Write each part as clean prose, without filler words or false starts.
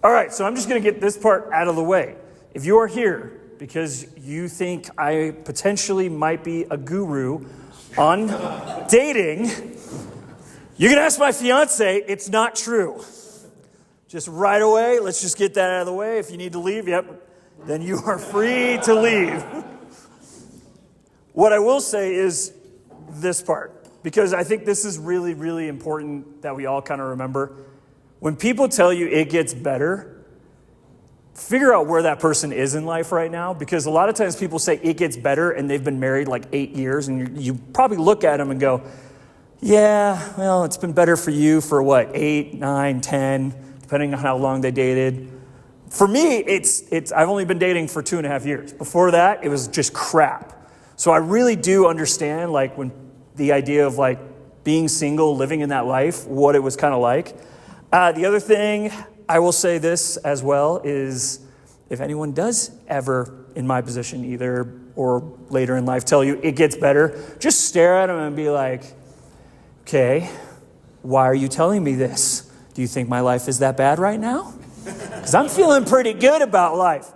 All right, so I'm just going to get this part out of the way. If you are here because you think I potentially might be a guru on dating, you can ask my fiance. It's not true. Just right away, let's just get that out of the way. If you need to leave, then you are free to leave. What I will say is this part, because I think this is really, really important that we all kind of remember. When people tell you it gets better, figure out where that person is in life right now, because a lot of times people say it gets better and they've been married like 8 years, and you probably look at them and go, yeah, well, it's been better for you for what, 8, 9, 10, depending on how long they dated. For me, I've only been dating for 2.5 years. Before that, it was just crap. So I really do understand like when the idea of like being single, living in that life, what it was kind of like. The other thing I will say this as well is if anyone does ever in my position either or later in life tell you it gets better, just stare at them and be like, okay, why are you telling me this? Do you think my life is that bad right now? Because I'm feeling pretty good about life.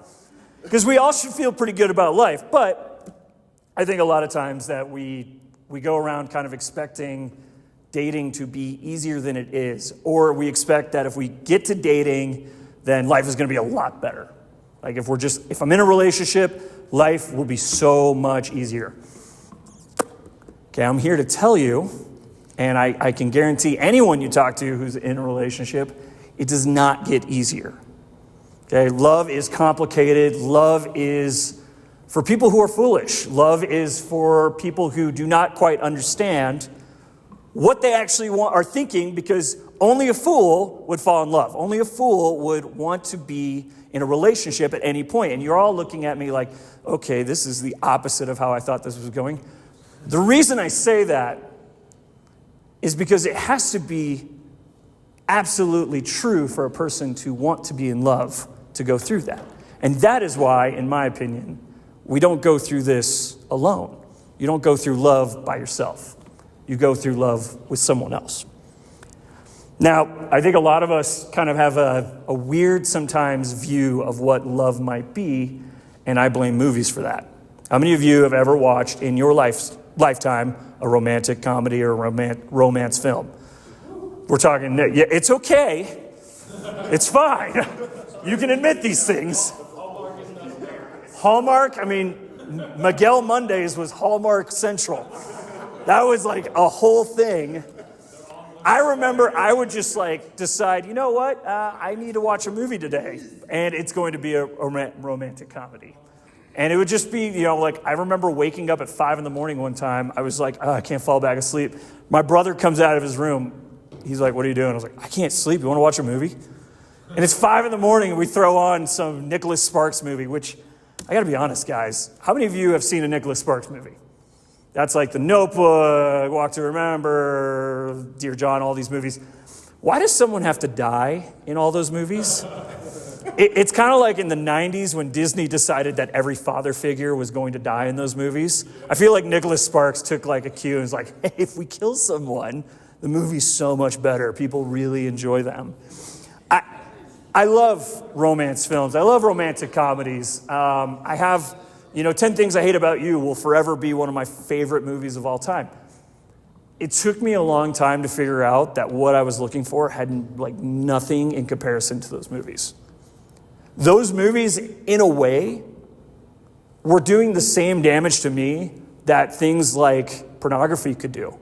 Because we all should feel pretty good about life. But I think a lot of times that we go around kind of expecting dating to be easier than it is, or we expect that if we get to dating, then life is going to be a lot better. Like if I'm in a relationship, life will be so much easier. Okay, I'm here to tell you, and I can guarantee anyone you talk to who's in a relationship, it does not get easier. Okay, love is complicated. Love is for people who are foolish. Love is for people who do not quite understand what they actually are thinking, because only a fool would fall in love. Only a fool would want to be in a relationship at any point. And you're all looking at me like, okay, this is the opposite of how I thought this was going. The reason I say that is because it has to be absolutely true for a person to want to be in love to go through that. And that is why, in my opinion, we don't go through this alone. You don't go through love by yourself. You go through love with someone else. Now, I think a lot of us kind of have a weird sometimes view of what love might be, and I blame movies for that. How many of you have ever watched in your lifetime a romantic comedy or a romance film? We're talking, yeah, it's okay. It's fine. You can admit these things. Hallmark, I mean, Miguel Mondays was Hallmark Central. That was like a whole thing. I remember I would just like decide, you know what? I need to watch a movie today. And it's going to be a romantic comedy. And it would just be, like I remember waking up at 5 a.m. one time. I was like, I can't fall back asleep. My brother comes out of his room. He's like, what are you doing? I was like, I can't sleep. You want to watch a movie? And it's 5 a.m. and we throw on some Nicholas Sparks movie, which I got to be honest, guys. How many of you have seen a Nicholas Sparks movie? That's like The Notebook, Walk to Remember, Dear John, all these movies. Why does someone have to die in all those movies? It's kind of like in the 90s when Disney decided that every father figure was going to die in those movies. I feel like Nicholas Sparks took like a cue and was like, hey, if we kill someone, the movie's so much better. People really enjoy them. I love romance films. I love romantic comedies. I have... 10 Things I Hate About You will forever be one of my favorite movies of all time. It took me a long time to figure out that what I was looking for had like nothing in comparison to those movies. Those movies, in a way, were doing the same damage to me that things like pornography could do.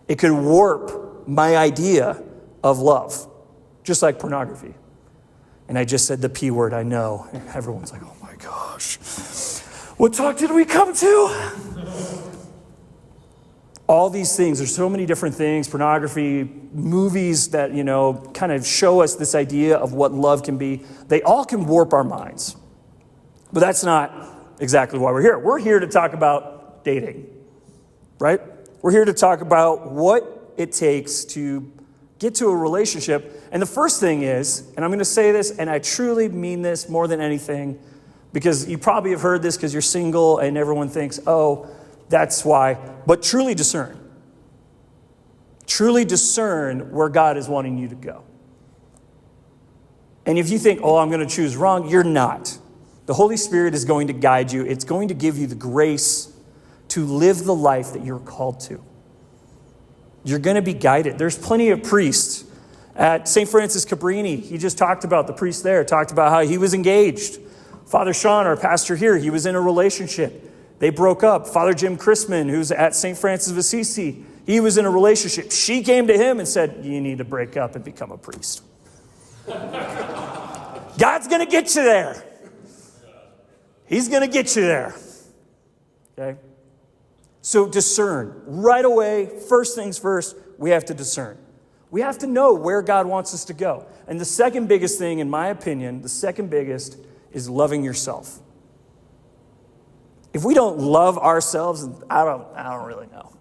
It could warp my idea of love, just like pornography. And I just said the P word, I know. And everyone's like, oh my gosh. What talk did we come to? All these things, there's so many different things, pornography, movies that, kind of show us this idea of what love can be. They all can warp our minds. But that's not exactly why we're here. We're here to talk about dating, right? We're here to talk about what it takes to get to a relationship. And the first thing is, and I'm going to say this, and I truly mean this more than anything, because you probably have heard this because you're single and everyone thinks, oh, that's why. But truly discern. Truly discern where God is wanting you to go. And if you think, oh, I'm going to choose wrong, you're not. The Holy Spirit is going to guide you. It's going to give you the grace to live the life that you're called to. You're going to be guided. There's plenty of priests. At St. Francis Cabrini, he just talked about, the priest there, talked about how he was engaged. Father Sean, our pastor here, he was in a relationship. They broke up. Father Jim Chrisman, who's at St. Francis of Assisi, he was in a relationship. She came to him and said, you need to break up and become a priest. God's going to get you there. He's going to get you there. Okay? So discern. Right away, first things first, we have to discern. We have to know where God wants us to go. And the second biggest thing, in my opinion, the second biggest is loving yourself. If we don't love ourselves, I don't really know.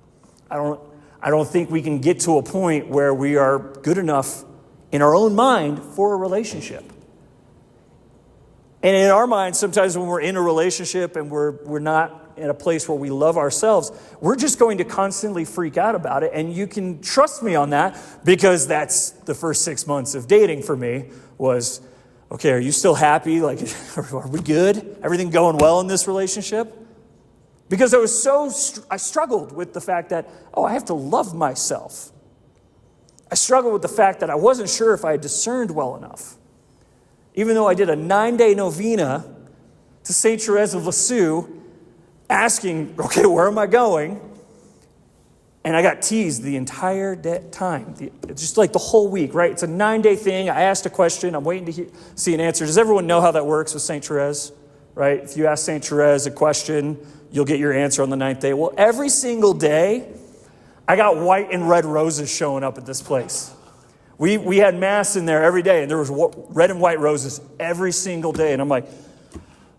I don't think we can get to a point where we are good enough in our own mind for a relationship. And in our mind, sometimes when we're in a relationship and we're not in a place where we love ourselves, we're just going to constantly freak out about it. And you can trust me on that, because that's the first 6 months of dating for me was, okay, are you still happy? Like, are we good? Everything going well in this relationship? Because I struggled with the fact that, I have to love myself. I struggled with the fact that I wasn't sure if I had discerned well enough. Even though I did a 9-day novena to St. Therese of Lisieux, asking, okay, where am I going? And I got teased the entire time, just like the whole week, right? It's a 9-day thing. I asked a question. I'm waiting to see an answer. Does everyone know how that works with St. Therese, right? If you ask St. Therese a question, you'll get your answer on the 9th day. Well, every single day, I got white and red roses showing up at this place. We had mass in there every day, and there was red and white roses every single day. And I'm like,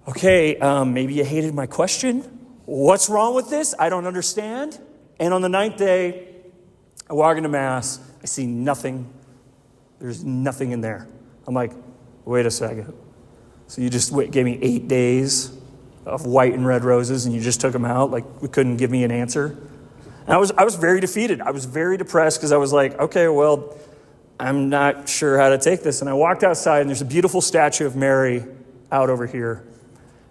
okay, maybe you hated my question. What's wrong with this? I don't understand. And on the 9th day, I walk into mass. I see nothing. There's nothing in there. I'm like, wait a second. So you just gave me 8 days of white and red roses, and you just took them out? Like, we couldn't give me an answer? And I was very defeated. I was very depressed, because I was like, okay, well, I'm not sure how to take this. And I walked outside, and there's a beautiful statue of Mary out over here.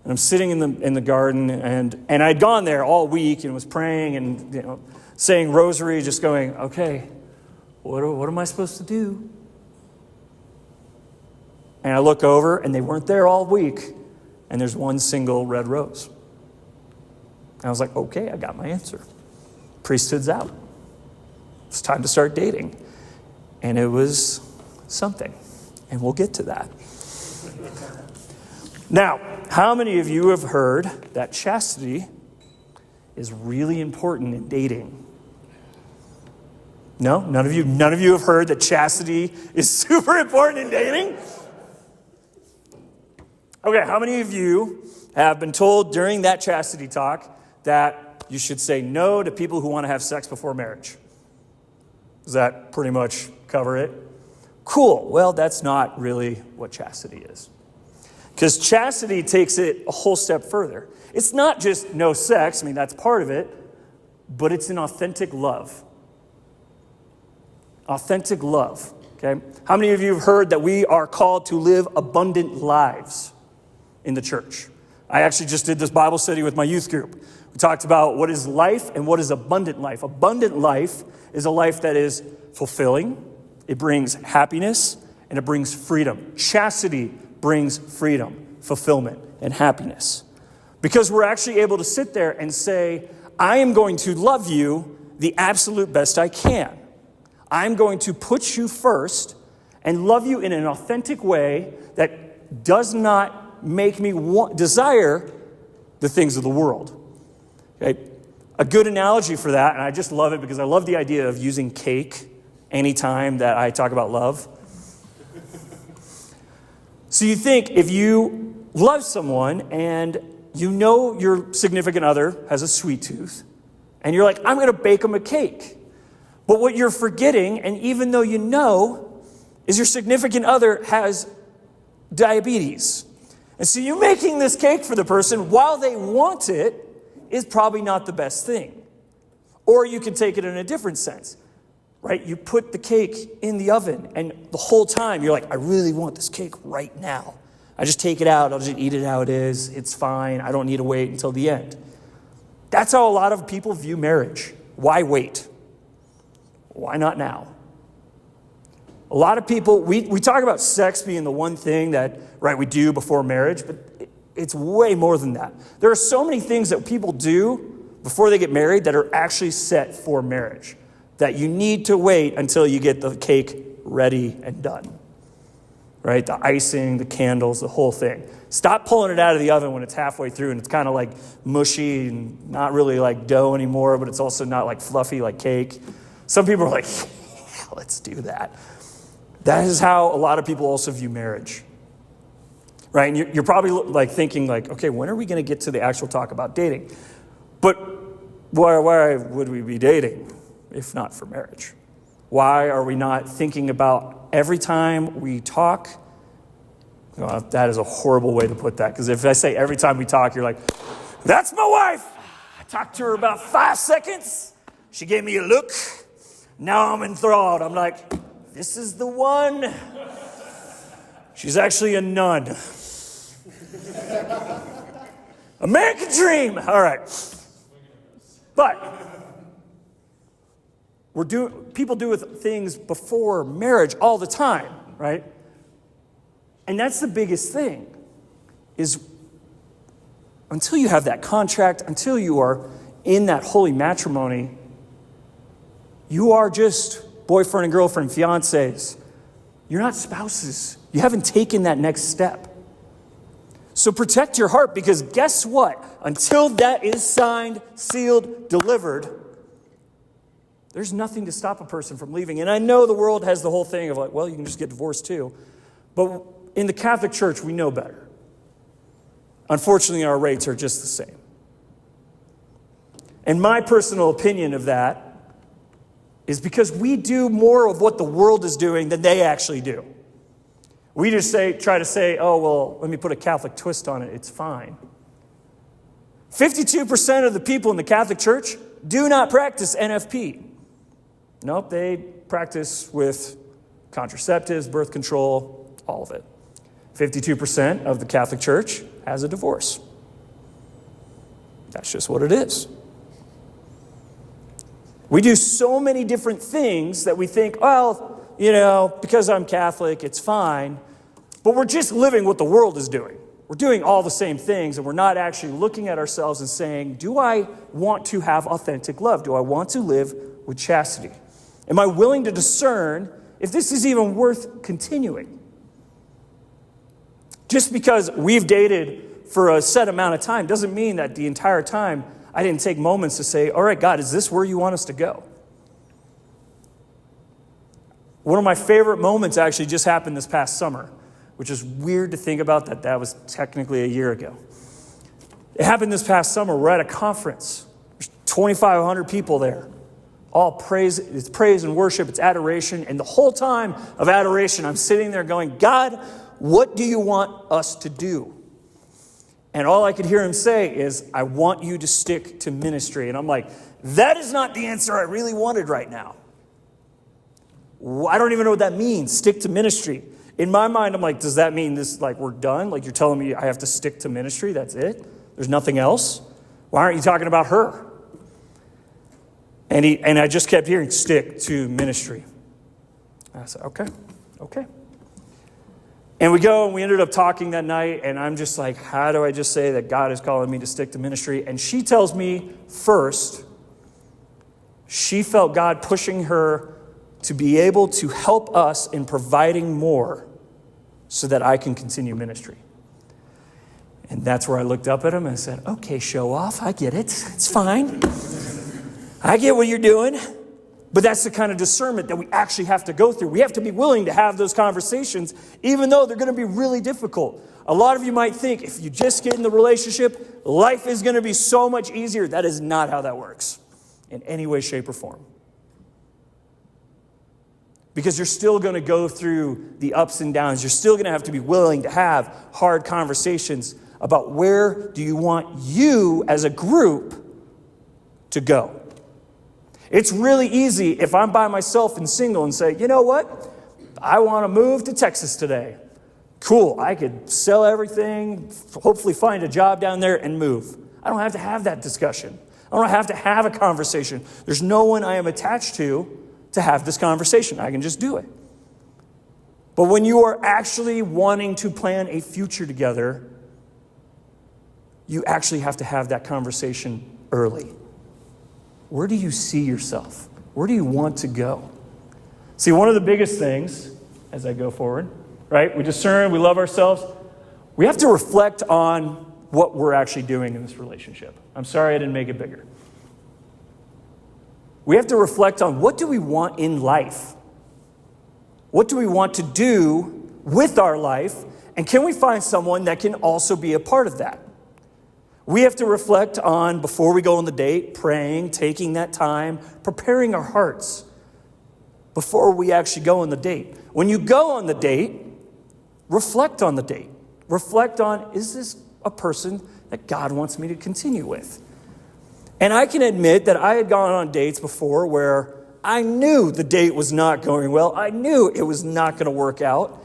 And I'm sitting in the garden, and I'd gone there all week and was praying and saying rosary, just going, okay, what am I supposed to do? And I look over, and they weren't there all week, and there's one single red rose. And I was like, okay, I got my answer. Priesthood's out. It's time to start dating. And it was something, and we'll get to that. Now, how many of you have heard that chastity is really important in dating? No? None of you have heard that chastity is super important in dating? Okay, how many of you have been told during that chastity talk that you should say no to people who want to have sex before marriage? Does that pretty much cover it? Cool. Well, that's not really what chastity is. Because chastity takes it a whole step further. It's not just no sex. I mean, that's part of it. But it's an authentic love. Authentic love. Okay? How many of you have heard that we are called to live abundant lives in the church? I actually just did this Bible study with my youth group. We talked about what is life and what is abundant life. Abundant life is a life that is fulfilling. It brings happiness and it brings freedom. Chastity brings freedom, fulfillment, and happiness. Because we're actually able to sit there and say, I am going to love you the absolute best I can. I'm going to put you first and love you in an authentic way that does not make me desire the things of the world. Okay? A good analogy for that, and I just love it because I love the idea of using cake anytime that I talk about love. So you think if you love someone and you know your significant other has a sweet tooth, and you're like, I'm going to bake them a cake. But what you're forgetting, and even though you know, is your significant other has diabetes. And so you making this cake for the person while they want it is probably not the best thing. Or you can take it in a different sense. right? You put the cake in the oven, and the whole time you're like, I really want this cake right now. I just take it out. I'll just eat it how it is. It's fine. I don't need to wait until the end. That's how a lot of people view marriage. Why wait? Why not now? A lot of people, we talk about sex being the one thing that, right, we do before marriage, but it's way more than that. There are so many things that people do before they get married that are actually set for marriage, that you need to wait until you get the cake ready and done, right? The icing, the candles, the whole thing. Stop pulling it out of the oven when it's halfway through and it's kind of like mushy and not really like dough anymore, but it's also not like fluffy like cake. Some people are like, yeah, let's do that. That is how a lot of people also view marriage, right? And you're probably like thinking like, okay, when are we going to get to the actual talk about dating? But why would we be dating if not for marriage? Why are we not thinking about every time we talk? Well, that is a horrible way to put that, because if I say every time we talk, you're like, that's my wife. I talked to her about 5 seconds. She gave me a look. Now I'm enthralled. I'm like, this is the one. She's actually a nun. American dream. All right. But people do things before marriage all the time, right? And that's the biggest thing, is until you have that contract, until you are in that holy matrimony, you are just boyfriend and girlfriend, fiancés. You're not spouses. You haven't taken that next step. So protect your heart, because guess what? Until that is signed, sealed, delivered, there's nothing to stop a person from leaving. And I know the world has the whole thing of like, well, you can just get divorced too. But in the Catholic Church, we know better. Unfortunately, our rates are just the same. And my personal opinion of that is because we do more of what the world is doing than they actually do. We just try to say, oh, well, let me put a Catholic twist on it. It's fine. 52% of the people in the Catholic Church do not practice NFP. Nope, they practice with contraceptives, birth control, all of it. 52% of the Catholic Church has a divorce. That's just what it is. We do so many different things that we think, well, because I'm Catholic, it's fine. But we're just living what the world is doing. We're doing all the same things, and we're not actually looking at ourselves and saying, do I want to have authentic love? Do I want to live with chastity? Am I willing to discern if this is even worth continuing? Just because we've dated for a set amount of time doesn't mean that the entire time I didn't take moments to say, all right, God, is this where you want us to go? One of my favorite moments actually just happened this past summer, which is weird to think about that was technically a year ago. It happened this past summer. We're at a conference. There's 2,500 people there. All praise, it's praise and worship, it's adoration. And the whole time of adoration, I'm sitting there going, God, what do you want us to do? And all I could hear him say is, I want you to stick to ministry. And I'm like, that is not the answer I really wanted right now. I don't even know what that means, stick to ministry. In my mind, I'm like, does that mean this, like, we're done? Like, you're telling me I have to stick to ministry? That's it? There's nothing else? Why aren't you talking about her? And I just kept hearing, stick to ministry. And I said, okay. And we go, and we ended up talking that night, and I'm just like, how do I just say that God is calling me to stick to ministry? And she tells me first, she felt God pushing her to be able to help us in providing more so that I can continue ministry. And that's where I looked up at him and said, okay, show off, I get it. It's fine. I get what you're doing. But that's the kind of discernment that we actually have to go through. We have to be willing to have those conversations, even though they're going to be really difficult. A lot of you might think if you just get in the relationship, life is going to be so much easier. That is not how that works in any way, shape, or form. Because you're still going to go through the ups and downs. You're still going to have to be willing to have hard conversations about where do you want you as a group to go. It's really easy if I'm by myself and single and say, you know what? I want to move to Texas today. Cool, I could sell everything, hopefully find a job down there and move. I don't have to have that discussion. I don't have to have a conversation. There's no one I am attached to have this conversation. I can just do it. But when you are actually wanting to plan a future together, you actually have to have that conversation early. Where do you see yourself? Where do you want to go? See, one of the biggest things as I go forward, right? We discern, we love ourselves. We have to reflect on what we're actually doing in this relationship. I'm sorry I didn't make it bigger. We have to reflect on what do we want in life? What do we want to do with our life? And can we find someone that can also be a part of that? We have to reflect on, before we go on the date, praying, taking that time, preparing our hearts before we actually go on the date. When you go on the date, reflect on the date. Reflect on, is this a person that God wants me to continue with? And I can admit that I had gone on dates before where I knew the date was not going well. I knew it was not going to work out.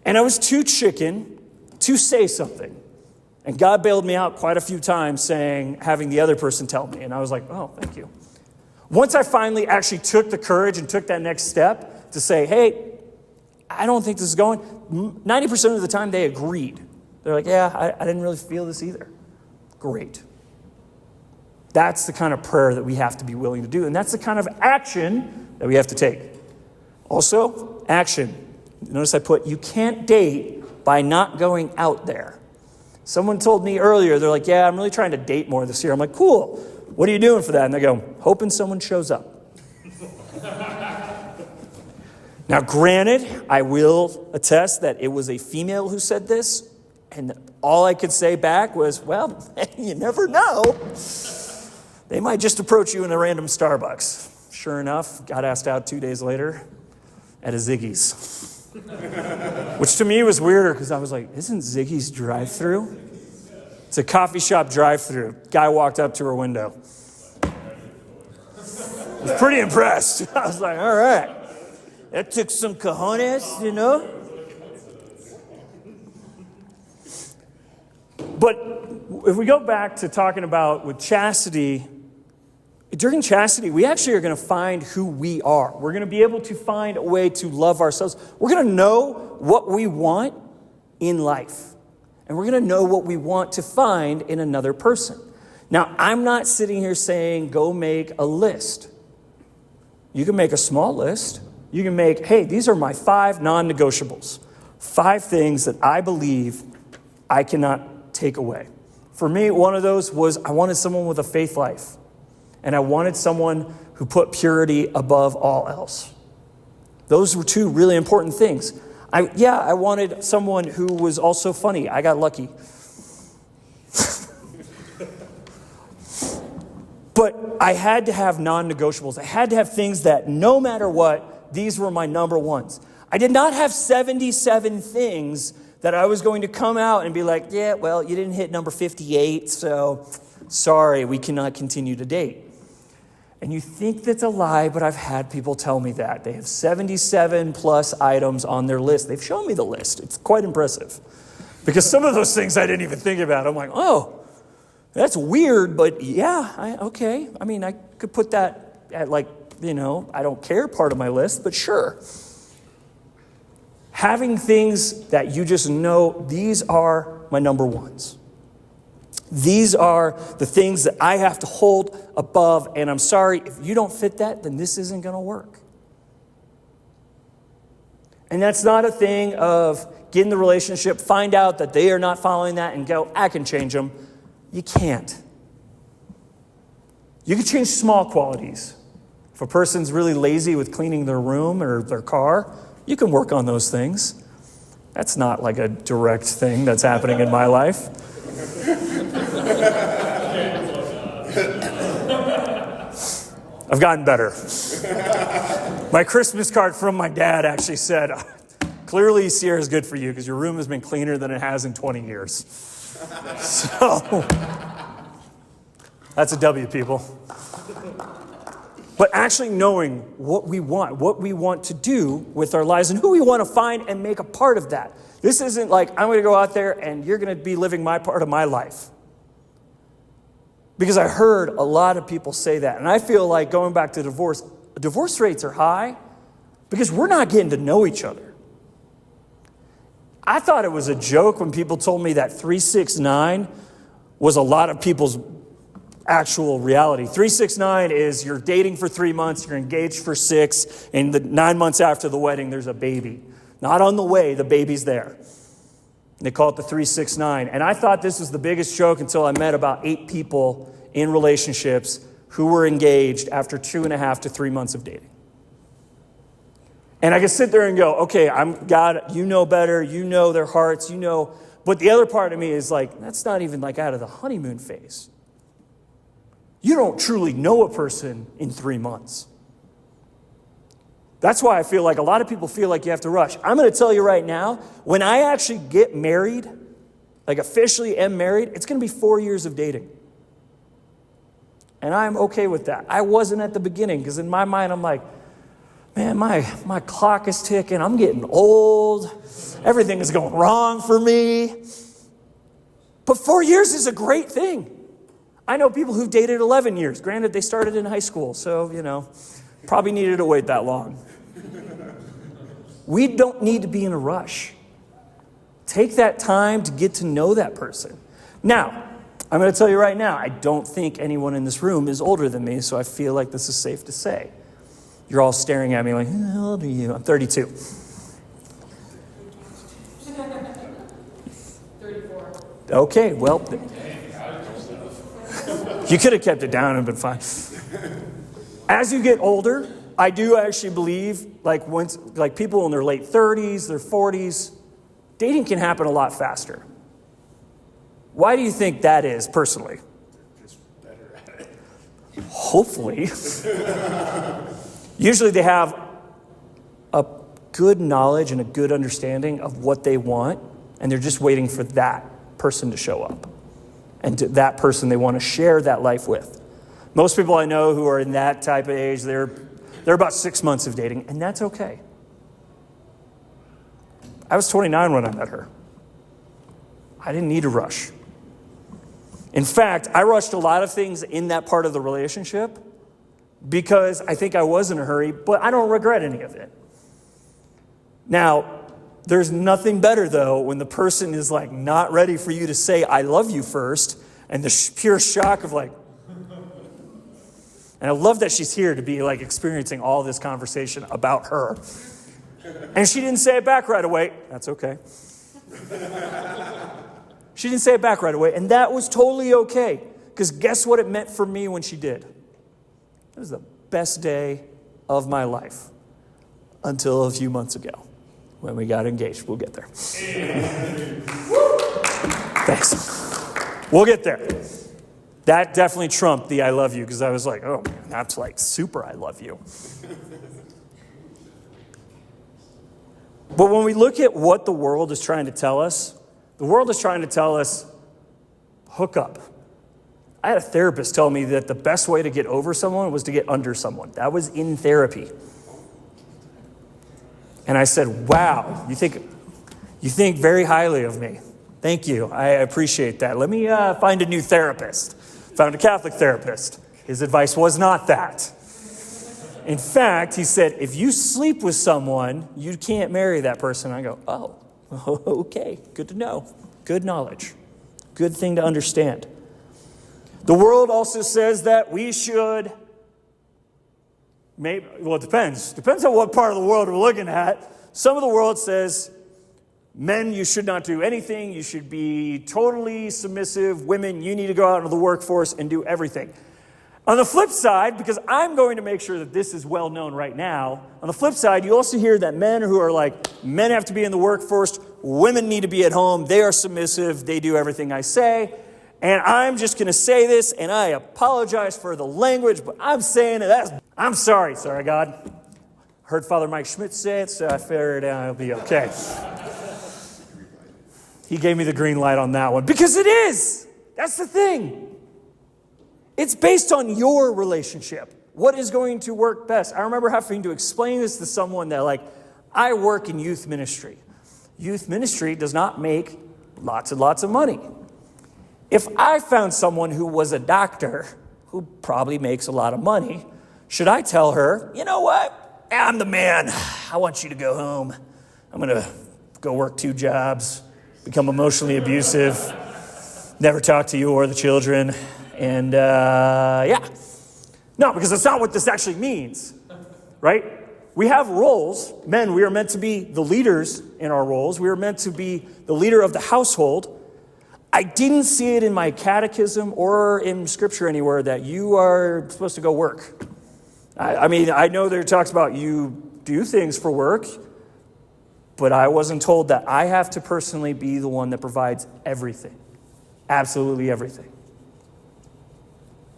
And I was too chicken to say something. And God bailed me out quite a few times having the other person tell me. And I was like, oh, thank you. Once I finally actually took the courage and took that next step to say, hey, I don't think this is going, 90% of the time they agreed. They're like, yeah, I didn't really feel this either. Great. That's the kind of prayer that we have to be willing to do. And that's the kind of action that we have to take. Also, action. Notice I put, you can't date by not going out there. Someone told me earlier, they're like, yeah, I'm really trying to date more this year. I'm like, cool. What are you doing for that? And they go, hoping someone shows up. Now, granted, I will attest that it was a female who said this. And all I could say back was, well, you never know. They might just approach you in a random Starbucks. Sure enough, got asked out 2 days later at a Ziggy's. Which to me was weirder because I was like, isn't Ziggy's drive-thru? It's a coffee shop drive-thru. Guy walked up to her window. I was pretty impressed. I was like, all right. That took some cojones, you know? But if we go back to talking about with chastity, during chastity, we actually are going to find who we are. We're going to be able to find a way to love ourselves. We're going to know what we want in life. And we're going to know what we want to find in another person. Now, I'm not sitting here saying, go make a list. You can make a small list. You can make, hey, these are my 5 non-negotiables. 5 things that I believe I cannot take away. For me, one of those was I wanted someone with a faith life. And I wanted someone who put purity above all else. Those were 2 really important things. I wanted someone who was also funny. I got lucky. But I had to have non-negotiables. I had to have things that no matter what, these were my number ones. I did not have 77 things that I was going to come out and be like, yeah, well, you didn't hit number 58, so sorry, we cannot continue to date. And you think that's a lie, but I've had people tell me that. They have 77 plus items on their list. They've shown me the list. It's quite impressive. Because some of those things I didn't even think about. I'm like, oh, that's weird, but yeah, okay. I mean, I could put that at I don't care part of my list, but sure. Having things that you just know, these are my number ones. These are the things that I have to hold above, and I'm sorry, if you don't fit that, then this isn't going to work. And that's not a thing of get in the relationship, find out that they are not following that, and go, I can change them. You can't. You can change small qualities. If a person's really lazy with cleaning their room or their car, you can work on those things. That's not like a direct thing that's happening in my life. I've gotten better. My Christmas card from my dad actually said, clearly Sierra is good for you because your room has been cleaner than it has in 20 years. So, that's a W, people. but actually knowing what we want to do with our lives and who we want to find and make a part of that. This isn't like, I'm going to go out there and you're going to be living my part of my life. Because I heard a lot of people say that. And I feel like going back to divorce rates are high because we're not getting to know each other. I thought it was a joke when people told me that 369 was a lot of people's actual reality. 369 is you're dating for 3 months, you're engaged for 6, and the 9 months after the wedding, there's a baby. Not on the way, the baby's there. And they call it the 369. And I thought this was the biggest joke until I met about 8 people in relationships who were engaged after 2.5 to 3 months of dating. And I could sit there and go, okay, God, you know better, you know their hearts, you know. But the other part of me is like, that's not even like out of the honeymoon phase. You don't truly know a person in 3 months. That's why I feel like a lot of people feel like you have to rush. I'm going to tell you right now, when I actually get married, like officially am married, it's going to be 4 years of dating. And I'm okay with that. I wasn't at the beginning because in my mind, I'm like, man, my clock is ticking. I'm getting old. Everything is going wrong for me. But 4 years is a great thing. I know people who've dated 11 years. Granted, they started in high school, so, probably needed to wait that long. We don't need to be in a rush. Take that time to get to know that person. Now, I'm going to tell you right now, I don't think anyone in this room is older than me, so I feel like this is safe to say. You're all staring at me like, how old are you? I'm 32. 34. Okay, well, you could have kept it down and been fine. As you get older, I do actually believe, like people in their late 30s, their 40s, dating can happen a lot faster. Why do you think that is, personally? Just better at it. Hopefully. Usually they have a good knowledge and a good understanding of what they want, and they're just waiting for that person to show up and to that person they want to share that life with. Most people I know who are in that type of age, they're about 6 months of dating, and that's okay. I was 29 when I met her. I didn't need to rush. In fact, I rushed a lot of things in that part of the relationship because I think I was in a hurry, but I don't regret any of it. Now, there's nothing better, though, when the person is like not ready for you to say, I love you first, and the pure shock of like, and I love that she's here to be like experiencing all this conversation about her. And she didn't say it back right away. That's okay. She didn't say it back right away, and that was totally okay. Because guess what it meant for me when she did? It was the best day of my life until a few months ago when we got engaged. We'll get there. Thanks. We'll get there. That definitely trumped the I love you because I was like, oh man, that's like super I love you. But when we look at what the world is trying to tell us, the world is trying to tell us, hook up. I had a therapist tell me that the best way to get over someone was to get under someone. That was in therapy. And I said, wow, you think very highly of me. Thank you. I appreciate that. Let me find a new therapist. Found a Catholic therapist. His advice was not that. In fact, he said, if you sleep with someone, you can't marry that person. I go, oh, okay, good to know. Good knowledge. Good thing to understand. The world also says that we should, it depends. Depends on what part of the world we're looking at. Some of the world says, men, you should not do anything. You should be totally submissive. Women, you need to go out into the workforce and do everything. On the flip side, because I'm going to make sure that this is well known right now, on the flip side, you also hear that men who are like, men have to be in the workforce, women need to be at home, they are submissive, they do everything I say. And I'm just going to say this, and I apologize for the language, but I'm saying it. I'm sorry, God. Heard Father Mike Schmidt say it, so I figured it'll be okay. He gave me the green light on that one, because it is. That's the thing. It's based on your relationship. what is going to work best? I remember having to explain this to someone that, like, I work in youth ministry. Youth ministry does not make lots and lots of money. If I found someone who was a doctor who probably makes a lot of money, should I tell her, you know what? I'm the man. I want you to go home. I'm going to go work 2 jobs, become emotionally abusive, never talk to you or the children, and No, because that's not what this actually means, right? We have roles. Men, we are meant to be the leaders in our roles. We are meant to be the leader of the household. I didn't see it in my catechism or in scripture anywhere that you are supposed to go work. I mean, I know there talks about you do things for work, but I wasn't told that I have to personally be the one that provides everything. Absolutely everything.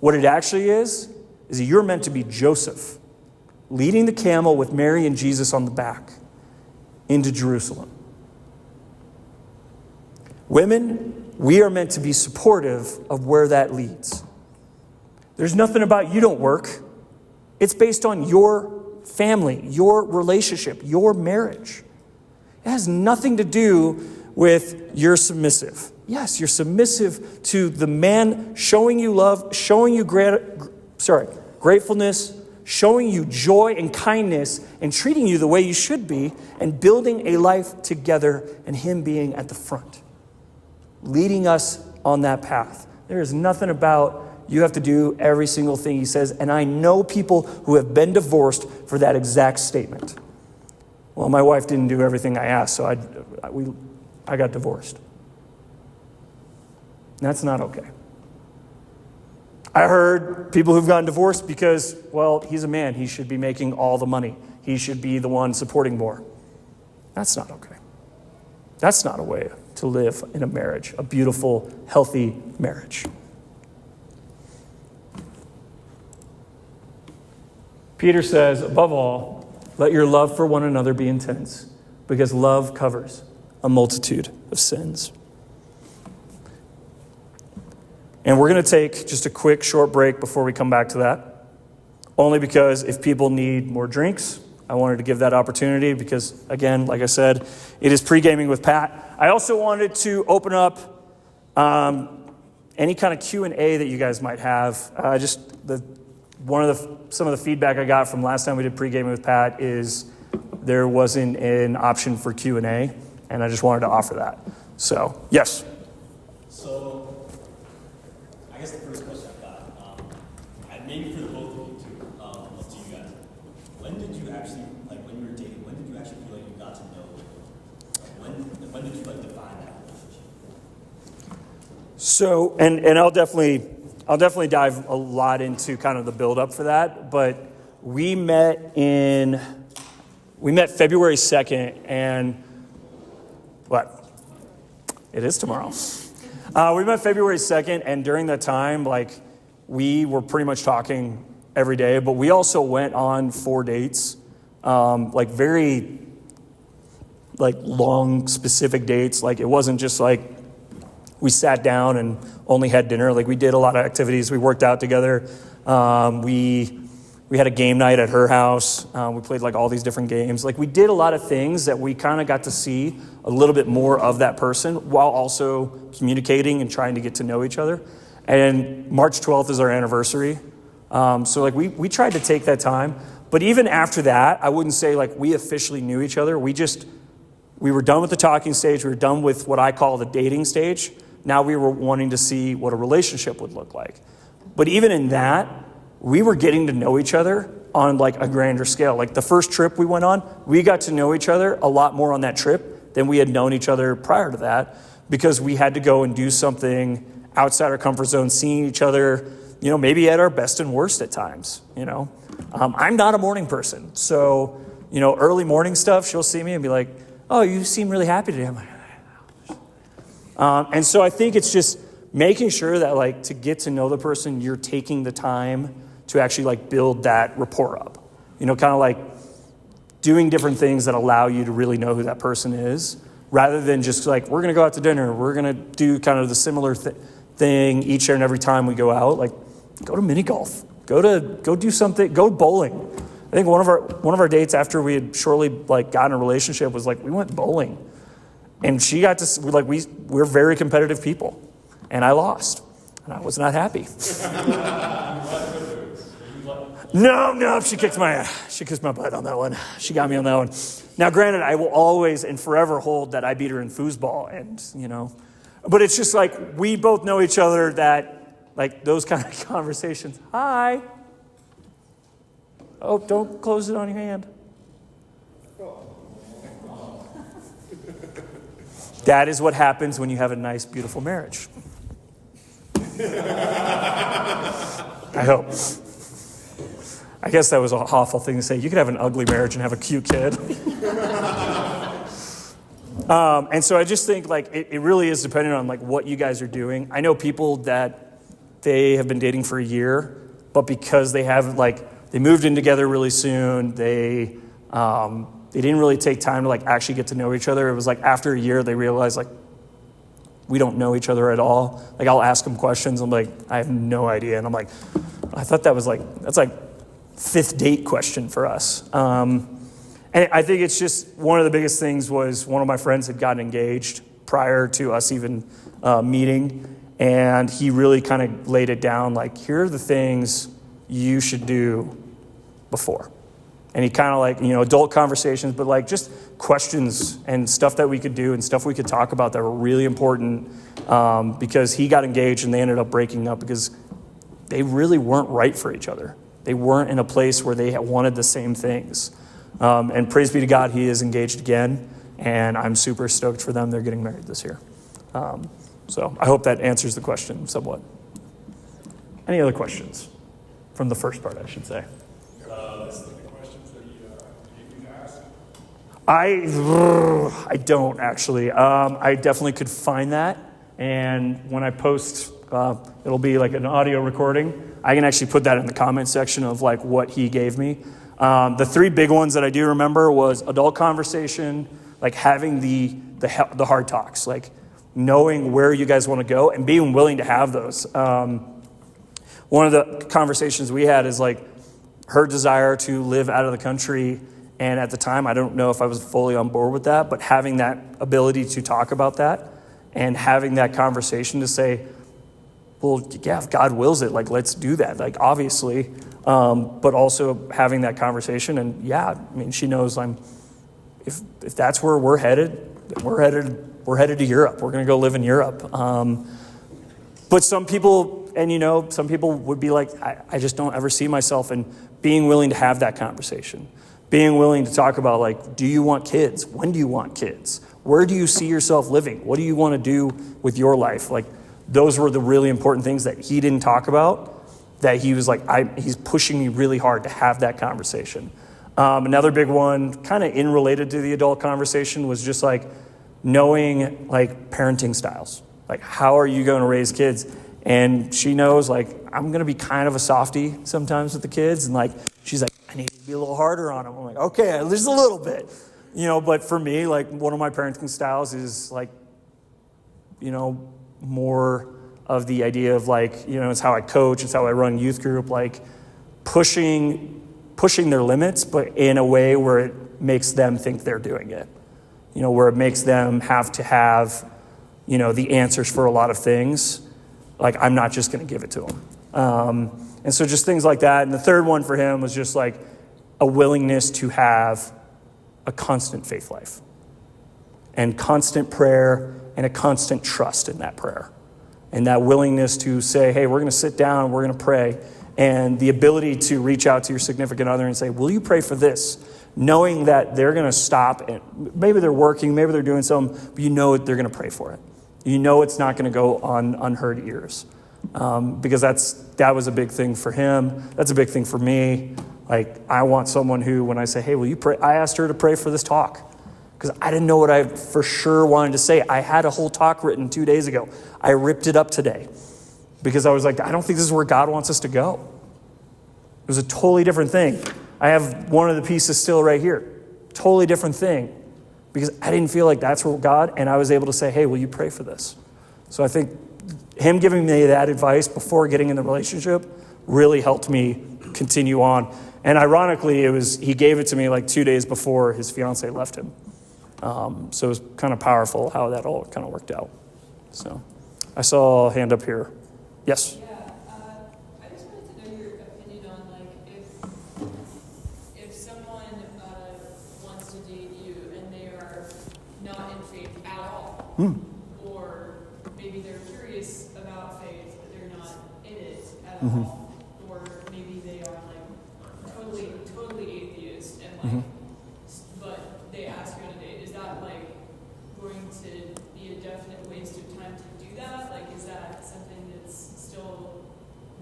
What it actually is that you're meant to be Joseph, leading the camel with Mary and Jesus on the back into Jerusalem. Women, we are meant to be supportive of where that leads. There's nothing about you don't work. It's based on your family, your relationship, your marriage. It has nothing to do with you're submissive. Yes, you're submissive to the man showing you love, showing you gratefulness, showing you joy and kindness, and treating you the way you should be, and building a life together, and him being at the front, leading us on that path. There is nothing about you have to do every single thing he says, and I know people who have been divorced for that exact statement. Well, my wife didn't do everything I asked, so I got divorced. That's not okay. I heard people who've gotten divorced because, well, he's a man. He should be making all the money. He should be the one supporting more. That's not okay. That's not a way to live in a marriage, a beautiful, healthy marriage. Peter says, above all, let your love for one another be intense, because love covers a multitude of sins. And we're going to take just a quick, short break before we come back to that. Only because if people need more drinks, I wanted to give that opportunity because, again, like I said, it is pre-gaming with Pat. I also wanted to open up any kind of Q&A that you guys might have. Some of the feedback I got from last time we did pre-gaming with Pat is there wasn't an option for Q&A, and I just wanted to offer that. So, yes. So, I guess the first question I've got, maybe for the both of you too, to you guys, when did you actually, when you were dating, when did you actually feel like you got to know? When did you define that relationship? So, and I'll definitely dive a lot into kind of the build up for that, but we met February 2nd, and it is tomorrow. We met February 2nd, and during that time, we were pretty much talking every day, but we also went on 4 dates, very long, specific dates. It wasn't just we sat down and only had dinner. We did a lot of activities. We worked out together. We had a game night at her house. We played all these different games. We did a lot of things that we kind of got to see a little bit more of that person while also communicating and trying to get to know each other. And March 12th is our anniversary. So we tried to take that time. But even after that, I wouldn't say we officially knew each other. We were done with the talking stage. We were done with what I call the dating stage. Now we were wanting to see what a relationship would look like. But even in that, we were getting to know each other on a grander scale. The first trip we went on, we got to know each other a lot more on that trip than we had known each other prior to that, because we had to go and do something outside our comfort zone, seeing each other, maybe at our best and worst at times, I'm not a morning person. So, early morning stuff, she'll see me and be like, oh, you seem really happy today. I'm like, and so I think it's just making sure that to get to know the person, you're taking the time to actually build that rapport up, kind of doing different things that allow you to really know who that person is, rather than just we're going to go out to dinner. We're going to do kind of the similar thing each and every time we go out. Go to mini golf, Go do something. Go bowling. I think one of our dates after we had shortly like gotten a relationship was like we went bowling, and she got to like we're very competitive people, and I lost, and I was not happy. No, she kicked my butt on that one. She got me on that one. Now, granted, I will always and forever hold that I beat her in foosball, and but it's just like we both know each other that like those kind of conversations. Hi. Oh, don't close it on your hand. That is what happens when you have a nice, beautiful marriage. I hope. I guess that was an awful thing to say. You could have an ugly marriage and have a cute kid. And so I just think like it really is dependent on like what you guys are doing. I know people that they have been dating for a year, but because they have they moved in together really soon, they didn't really take time to like actually get to know each other. It was like after a year they realized like we don't know each other at all. Like I'll ask them questions. I'm like, I have no idea. And I'm like, I thought that's like fifth date question for us. And I think it's just one of the biggest things was one of my friends had gotten engaged prior to us even meeting. And he really kind of laid it down like, here are the things you should do before. And he kind of like, adult conversations, but like just questions and stuff that we could do and stuff we could talk about that were really important because he got engaged and they ended up breaking up because they really weren't right for each other. They weren't in a place where they wanted the same things. And praise be to God, he is engaged again. And I'm super stoked for them. They're getting married this year. So I hope that answers the question somewhat. Any other questions from the first part, I should say? I don't actually. I definitely could find that. And when I post, it'll be like an audio recording. I can actually put that in the comment section of like what he gave me. The three big ones that I do remember was adult conversation, like having the hard talks, like knowing where you guys want to go and being willing to have those. One of the conversations we had is like her desire to live out of the country. And at the time, I don't know if I was fully on board with that, but having that ability to talk about that and having that conversation to say, well, yeah, if God wills it, like, let's do that. Like, obviously, but also having that conversation. And yeah, I mean, she knows if that's where we're headed, we're headed to Europe. We're going to go live in Europe. But some people, and some people would be like, I just don't ever see myself. And being willing to have that conversation. Being willing to talk about like, do you want kids? When do you want kids? Where do you see yourself living? What do you want to do with your life? Like those were the really important things that he didn't talk about, that he was like, he's pushing me really hard to have that conversation. Another big one, kind of in related to the adult conversation, was just like knowing like parenting styles. Like how are you going to raise kids? And she knows like, I'm going to be kind of a softie sometimes with the kids. And like, she's like, I need to be a little harder on them. I'm like, okay, just a little bit, but for me, like one of my parenting styles is like, more of the idea of like, it's how I coach, it's how I run youth group, like pushing their limits, but in a way where it makes them think they're doing it, where it makes them have to have, the answers for a lot of things. Like, I'm not just going to give it to them. And so just things like that. And the third one for him was just like a willingness to have a constant faith life and constant prayer and a constant trust in that prayer. And that willingness to say, hey, we're going to sit down, we're going to pray. And the ability to reach out to your significant other and say, will you pray for this? Knowing that they're going to stop and maybe they're working, maybe they're doing something, but they're going to pray for it. It's not going to go on unheard ears. Because that was a big thing for him. That's a big thing for me. Like, I want someone who, when I say, hey, will you pray? I asked her to pray for this talk because I didn't know what I for sure wanted to say. I had a whole talk written 2 days ago. I ripped it up today because I was like, I don't think this is where God wants us to go. It was a totally different thing. I have one of the pieces still right here. Totally different thing because I didn't feel like that's where God, and I was able to say, hey, will you pray for this? So I think him giving me that advice before getting in the relationship really helped me continue on. And ironically, he gave it to me like 2 days before his fiance left him. So it was kind of powerful how that all kind of worked out. So I saw a hand up here. Yes? Yeah, I just wanted to know your opinion on if someone wants to date you and they are not in faith at all, or maybe they're curious about faith but they're not in it at all, or maybe they are like totally atheist and like, but they ask you on a date. Is that like going to be a definite waste of time to do that? Like, is that something that's still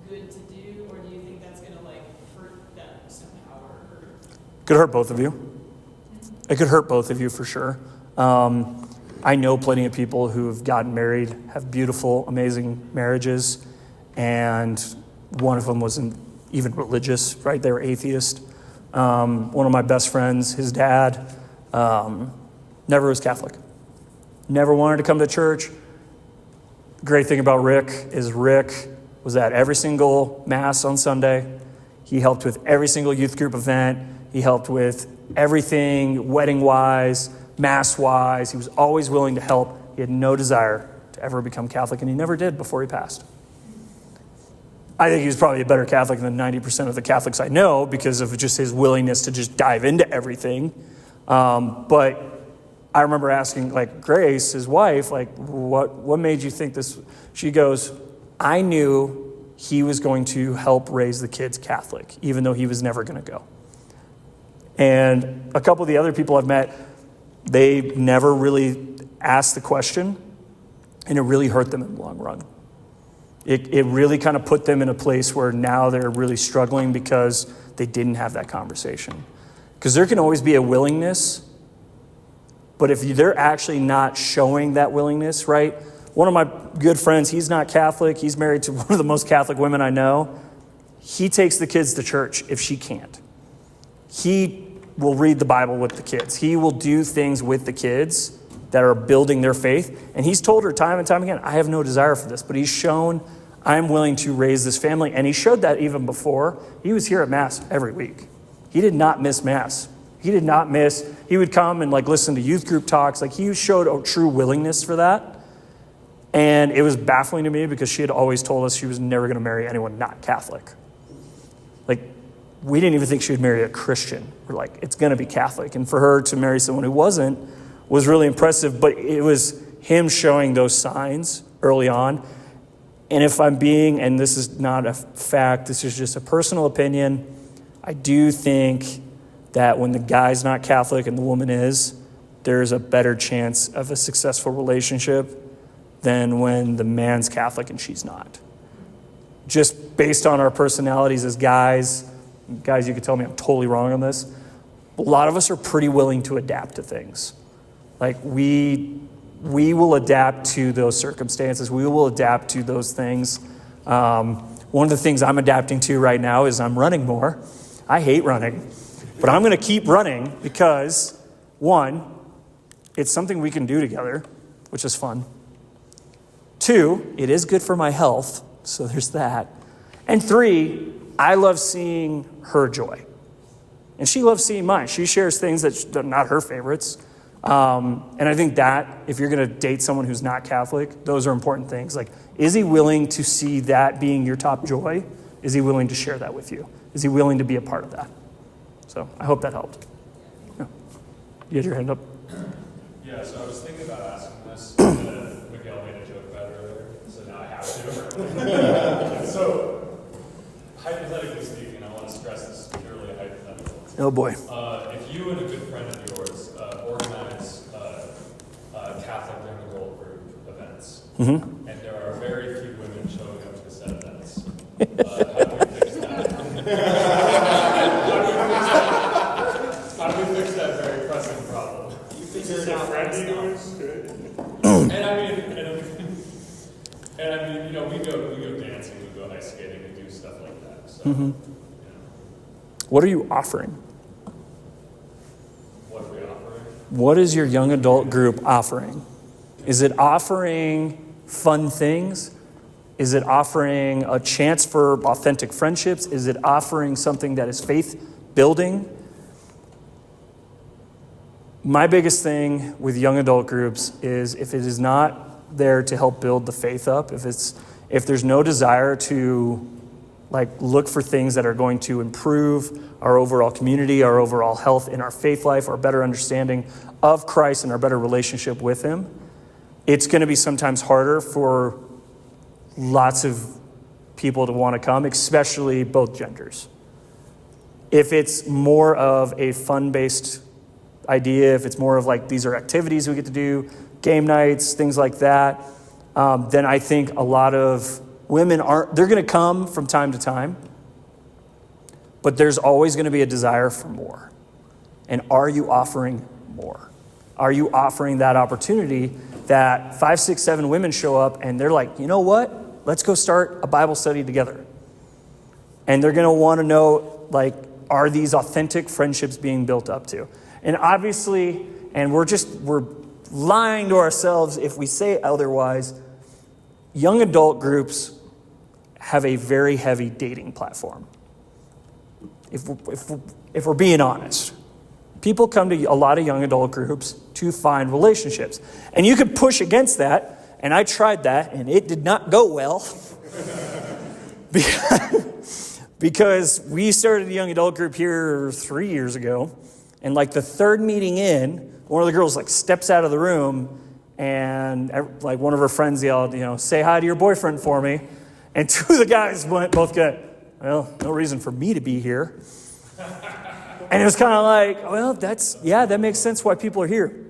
good to do, or do you think that's gonna like hurt them somehow or hurt? Could hurt both of you. It could hurt both of you for sure. I know plenty of people who have gotten married, have beautiful, amazing marriages, and one of them wasn't even religious, right? They were atheist. One of my best friends, his dad, never was Catholic. Never wanted to come to church. Great thing about Rick is Rick was at every single mass on Sunday. He helped with every single youth group event. He helped with everything wedding-wise, mass-wise. He was always willing to help. He had no desire to ever become Catholic, and he never did before he passed. I think he was probably a better Catholic than 90% of the Catholics I know because of just his willingness to just dive into everything. But I remember asking, like, Grace, his wife, like, what made you think this? She goes, I knew he was going to help raise the kids Catholic, even though he was never going to go. And a couple of the other people I've met, they never really asked the question, and it really hurt them in the long run. It really kind of put them in a place where now they're really struggling because they didn't have that conversation. Because there can always be a willingness, but if they're actually not showing that willingness, right? One of my good friends, he's not Catholic. He's married to one of the most Catholic women I know. He takes the kids to church if she can't. He will read the Bible with the kids. He will do things with the kids that are building their faith. And he's told her time and time again, I have no desire for this. But he's shown, I'm willing to raise this family. And he showed that even before. He was here at Mass every week. He did not miss Mass. He did not miss. He would come and like listen to youth group talks. Like he showed a true willingness for that. And it was baffling to me because she had always told us she was never going to marry anyone not Catholic. Like, we didn't even think she would marry a Christian. We're like, it's going to be Catholic. And for her to marry someone who wasn't was really impressive. But it was him showing those signs early on. And if I'm being, and this is not a fact, this is just a personal opinion, I do think that when the guy's not Catholic and the woman is, there's a better chance of a successful relationship than when the man's Catholic and she's not. Just based on our personalities as guys, you could tell me I'm totally wrong on this. A lot of us are pretty willing to adapt to things. Like we will adapt to those circumstances. We will adapt to those things. One of the things I'm adapting to right now is I'm running more. I hate running, but I'm going to keep running because, one, it's something we can do together, which is fun. Two, it is good for my health, so there's that. And three, I love seeing her joy. And she loves seeing mine. She shares things that are not her favorites. And I think that if you're going to date someone who's not Catholic, those are important things. Like, is he willing to see that being your top joy? Is he willing to share that with you? Is he willing to be a part of that? So I hope that helped. Yeah. You had your hand up? Yeah, so I was thinking about asking this, but Miguel made a joke about it earlier, so now I have to. So, hypothetically speaking, I want to stress this is purely hypothetical. Oh boy. If you and a good friend of yours organize Catholic Young Adult Group events, and there are very few women showing up to said events, how do we fix that? How do we fix that very pressing problem? You figure it out right now. And I mean, you know, we go dancing, we go ice skating, we do stuff like that. So, What are you offering? What are we offering? What is your young adult group offering? Is it offering fun things? Is it offering a chance for authentic friendships? Is it offering something that is faith building? My biggest thing with young adult groups is if it is not there to help build the faith up, if there's no desire to look for things that are going to improve our overall community, our overall health in our faith life, our better understanding of Christ and our better relationship with him, it's going to be sometimes harder for lots of people to want to come, especially both genders. If it's more of a fun-based idea, if it's more of these are activities we get to do, game nights, things like that, then I think a lot of women they're going to come from time to time, but there's always going to be a desire for more. And are you offering more? Are you offering that opportunity that 5, 6, 7 women show up and they're like, you know what? Let's go start a Bible study together. And they're going to want to know, are these authentic friendships being built up to? And obviously, and we're lying to ourselves if we say otherwise, young adult groups have a very heavy dating platform. If we're being honest, people come to a lot of young adult groups to find relationships. And you could push against that, and I tried that, and it did not go well. Because we started a young adult group here 3 years ago, and the third meeting in, one of the girls steps out of the room, and one of her friends yelled, say hi to your boyfriend for me. And 2 of the guys both got, well, no reason for me to be here. And it was kind of that makes sense why people are here.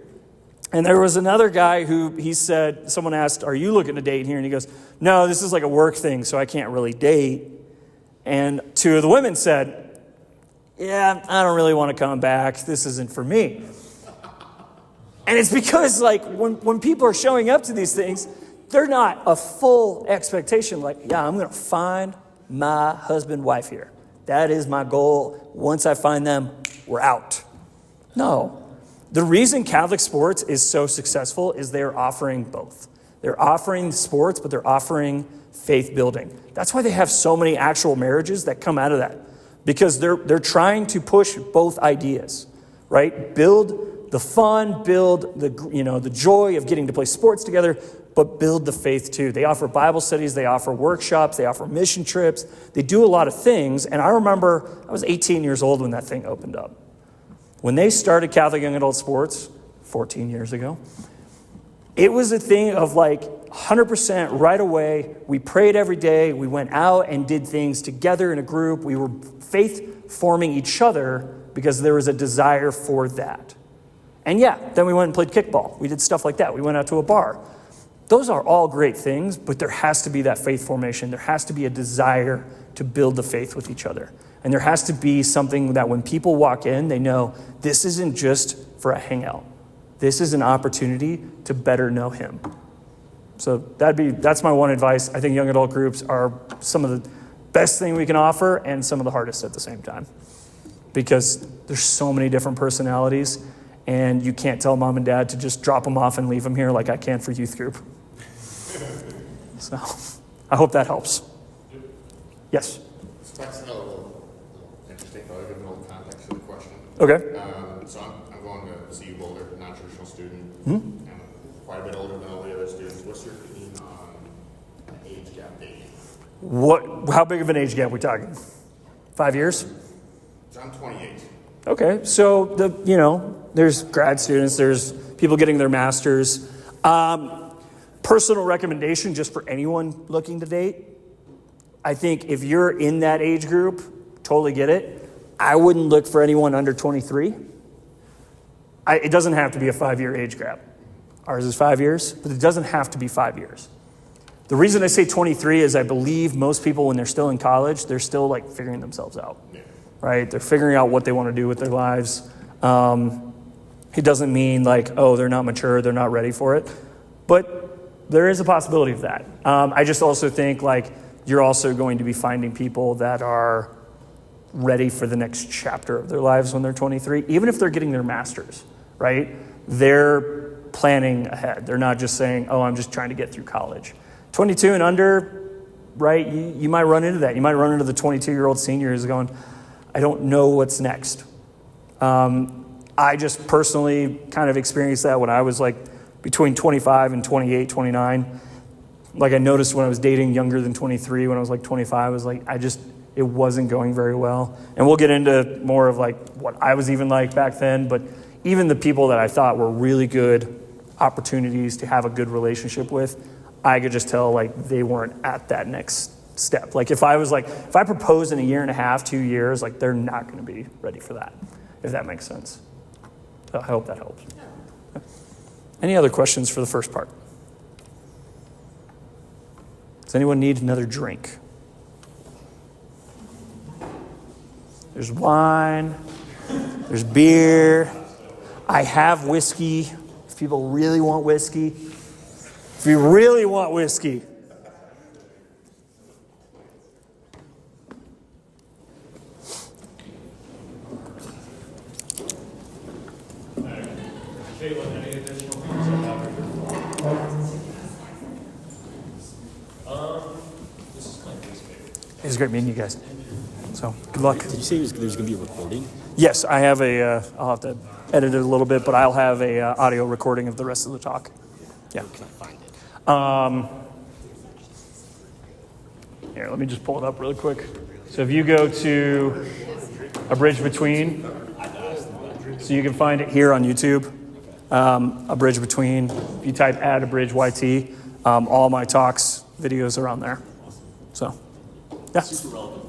And there was another guy who he said, someone asked, are you looking to date here? And he goes, no, this is a work thing, so I can't really date. And 2 of the women said, yeah, I don't really want to come back. This isn't for me. And it's because when people are showing up to these things, they're not a full expectation. I'm going to find my husband, wife here. That is my goal. Once I find them, we're out. No. The reason Catholic sports is so successful is they're offering both. They're offering sports, but they're offering faith building. That's why they have so many actual marriages that come out of that. Because they're trying to push both ideas, right? Build the fun, build the joy of getting to play sports together, but build the faith too. They offer Bible studies, they offer workshops, they offer mission trips. They do a lot of things. And I remember I was 18 years old when that thing opened up. When they started Catholic Young Adult Sports 14 years ago, it was a thing of 100% right away. We prayed every day. We went out and did things together in a group. We were faith forming each other because there was a desire for that. And then we went and played kickball. We did stuff like that. We went out to a bar. Those are all great things, but there has to be that faith formation. There has to be a desire to build the faith with each other. And there has to be something that when people walk in, they know this isn't just for a hangout. This is an opportunity to better know him. So that's my one advice. I think young adult groups are some of the best thing we can offer and some of the hardest at the same time. Because there's so many different personalities, and you can't tell mom and dad to just drop them off and leave them here like I can for youth group. So I hope that helps. Yes? So that's a little interesting, but I'll give a little context to the question. Okay. So I'm going to CU Boulder, non-traditional student. I'm quite a bit older than all the other students. What's your opinion on age gap dating? How big of an age gap are we talking? 5 years? So I'm 28. Okay, so there's grad students, there's people getting their masters. Personal recommendation just for anyone looking to date. I think if you're in that age group, totally get it. I wouldn't look for anyone under 23. It doesn't have to be a 5-year age gap. Ours is 5 years, but it doesn't have to be 5 years. The reason I say 23 is I believe most people, when they're still in college, they're still figuring themselves out, right? They're figuring out what they want to do with their lives. It doesn't mean they're not mature, they're not ready for it. But there is a possibility of that. I just also think you're also going to be finding people that are ready for the next chapter of their lives when they're 23, even if they're getting their masters, right? They're planning ahead. They're not just saying, I'm just trying to get through college. 22 and under, right? You might run into that. You might run into the 22-year-old senior who's going, I don't know what's next. I just personally kind of experienced that when I was like between 25 and 28, 29. Like I noticed when I was dating younger than 23, when I was like 25, I was like, it wasn't going very well. And we'll get into more of like what I was even like back then, but even the people that I thought were really good opportunities to have a good relationship with, I could just tell like they weren't at that next step. Like if I proposed in a year and a half, 2 years, like they're not going to be ready for that, if that makes sense. So I hope that helps. Any other questions for the first part? Does anyone need another drink? There's wine, there's beer. I have whiskey, if people really want whiskey. If you really want whiskey. Caitlin, any additional things about your This is my least favorite. It was great meeting you guys. So, good luck. Did you say there's going to be a recording? Yes, I have I'll have to edit it a little bit, but I'll have a audio recording of the rest of the talk. Yeah. Where can I find it? Here, let me just pull it up really quick. So if you go to A Bridge Between, so you can find it here on YouTube, A Bridge Between. If you type A Bridge YT, all my talks, videos are on there. So, yeah. Super relevant.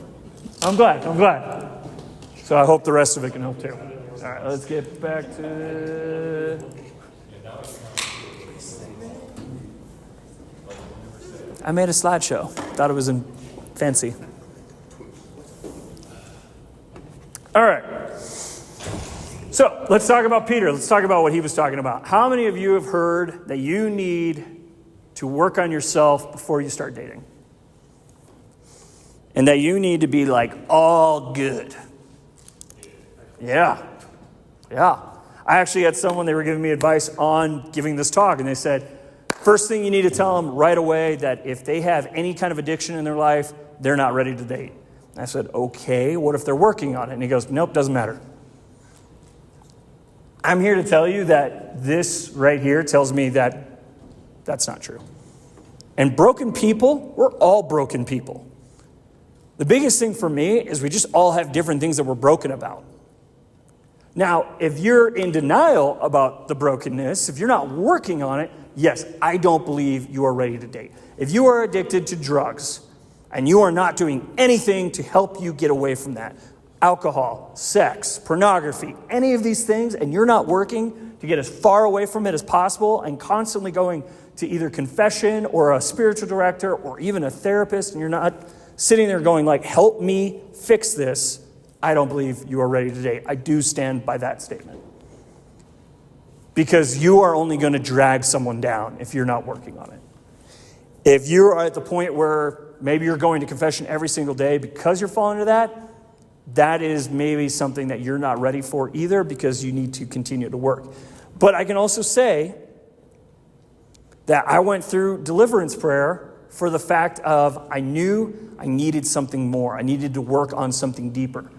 I'm glad. So I hope the rest of it can help too. All right, let's get back to... I made a slideshow. Thought it was fancy. All right. So let's talk about Peter. Let's talk about what he was talking about. How many of you have heard that you need to work on yourself before you start dating? And that you need to be like all good. Yeah. I actually had someone, they were giving me advice on giving this talk, and they said, first thing you need to tell them right away that if they have any kind of addiction in their life, they're not ready to date. And I said, okay, what if they're working on it? And he goes, nope, doesn't matter. I'm here to tell you that this right here tells me that that's not true. And broken people, we're all broken people. The biggest thing for me is we just all have different things that we're broken about. Now, if you're in denial about the brokenness, if you're not working on it, yes, I don't believe you are ready to date. If you are addicted to drugs and you are not doing anything to help you get away from that, alcohol, sex, pornography, any of these things, and you're not working to get as far away from it as possible and constantly going to either confession or a spiritual director or even a therapist, and you're not sitting there going like, help me fix this, I don't believe you are ready to date. I do stand by that statement. Because you are only going to drag someone down if you're not working on it. If you are at the point where maybe you're going to confession every single day because you're falling into that, that is maybe something that you're not ready for either, because you need to continue to work. But I can also say that I went through deliverance prayer for the fact of I knew I needed something more. I needed to work on something deeper.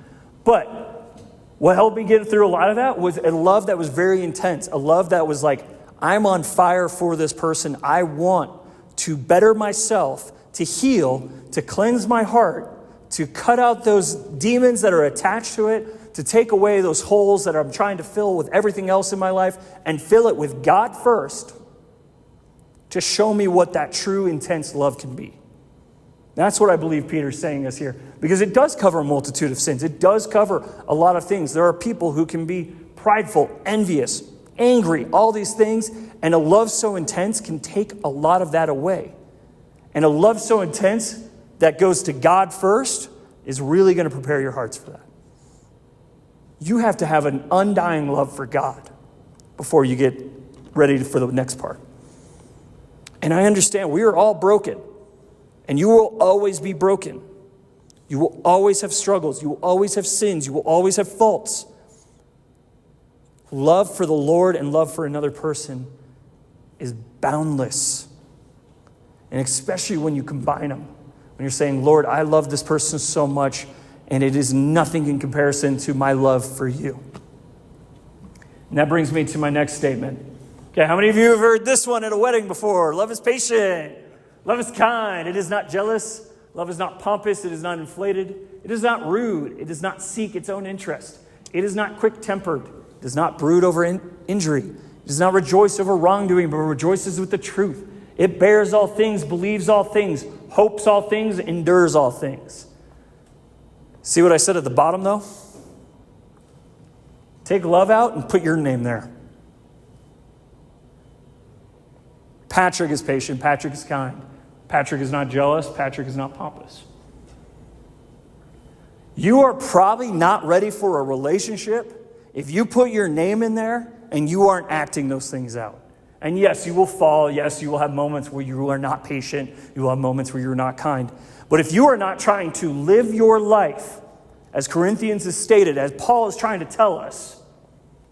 But what helped me get through a lot of that was a love that was very intense. A love that was like, I'm on fire for this person. I want to better myself, to heal, to cleanse my heart, to cut out those demons that are attached to it, to take away those holes that I'm trying to fill with everything else in my life and fill it with God first, to show me what that true, intense love can be. That's what I believe Peter's saying us here, because it does cover a multitude of sins. It does cover a lot of things. There are people who can be prideful, envious, angry, all these things, and a love so intense can take a lot of that away. And a love so intense that goes to God first is really going to prepare your hearts for that. You have to have an undying love for God before you get ready for the next part. And I understand we are all broken. And you will always be broken. You will always have struggles. You will always have sins. You will always have faults. Love for the Lord and love for another person is boundless. And especially when you combine them. When you're saying, Lord, I love this person so much, and it is nothing in comparison to my love for you. And that brings me to my next statement. Okay, how many of you have heard this one at a wedding before? Love is patient. Love is kind. It is not jealous. Love is not pompous. It is not inflated. It is not rude. It does not seek its own interest. It is not quick-tempered. It does not brood over injury. It does not rejoice over wrongdoing, but rejoices with the truth. It bears all things, believes all things, hopes all things, endures all things. See what I said at the bottom, though? Take love out and put your name there. Patrick is patient. Patrick is kind. Patrick is not jealous. Patrick is not pompous. You are probably not ready for a relationship if you put your name in there and you aren't acting those things out. And yes, you will fall. Yes, you will have moments where you are not patient. You will have moments where you're not kind. But if you are not trying to live your life, as Corinthians has stated, as Paul is trying to tell us,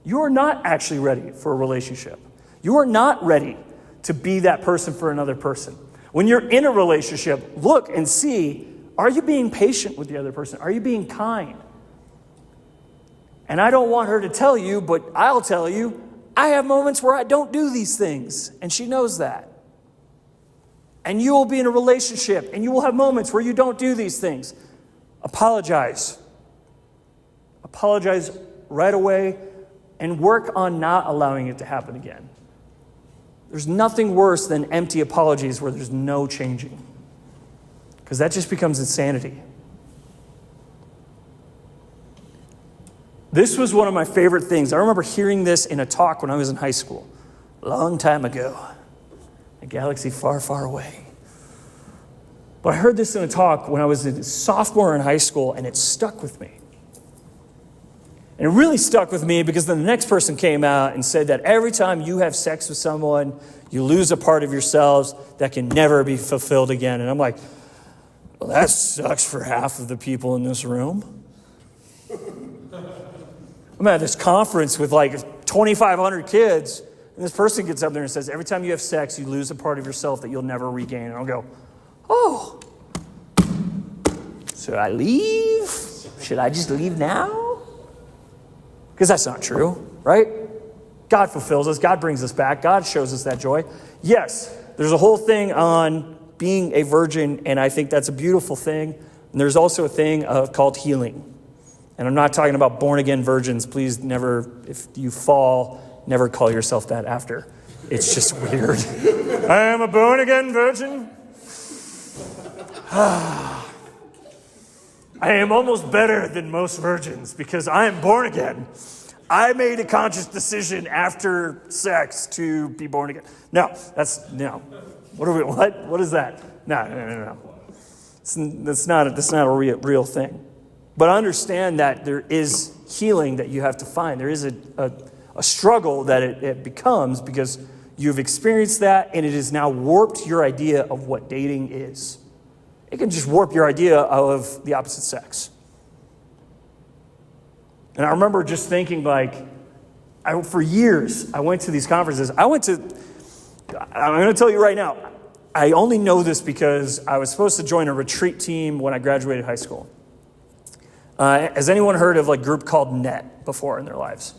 you are not actually ready for a relationship. You are not ready to be that person for another person. When you're in a relationship, look and see, are you being patient with the other person? Are you being kind? And I don't want her to tell you, but I'll tell you, I have moments where I don't do these things, and she knows that. And you will be in a relationship, and you will have moments where you don't do these things. Apologize. Apologize right away, and work on not allowing it to happen again. There's nothing worse than empty apologies where there's no changing, because that just becomes insanity. This was one of my favorite things. I remember hearing this in a talk when I was in high school, a long time ago, a galaxy far, far away. But I heard this in a talk when I was a sophomore in high school, and it stuck with me. And it really stuck with me because then the next person came out and said that every time you have sex with someone, you lose a part of yourselves that can never be fulfilled again. And I'm like, well, that sucks for half of the people in this room. I'm at this conference with like 2,500 kids, and this person gets up there and says, every time you have sex, you lose a part of yourself that you'll never regain. And I'll go, oh, should I leave? Should I just leave now? Because that's not true, right? God fulfills us. God brings us back. God shows us that joy. Yes, there's a whole thing on being a virgin, and I think that's a beautiful thing. And there's also a thing called healing. And I'm not talking about born-again virgins. Please never, if you fall, never call yourself that after. It's just weird. I am a born-again virgin. I am almost better than most virgins because I am born again. I made a conscious decision after sex to be born again. No. What is that? No. That's not a real thing. But understand that there is healing that you have to find. There is a struggle that it becomes because you've experienced that, and it has now warped your idea of what dating is. It can just warp your idea of the opposite sex. And I remember just thinking, for years, I went to these conferences. I'm going to tell you right now, I only know this because I was supposed to join a retreat team when I graduated high school. Has anyone heard of a group called NET before in their lives?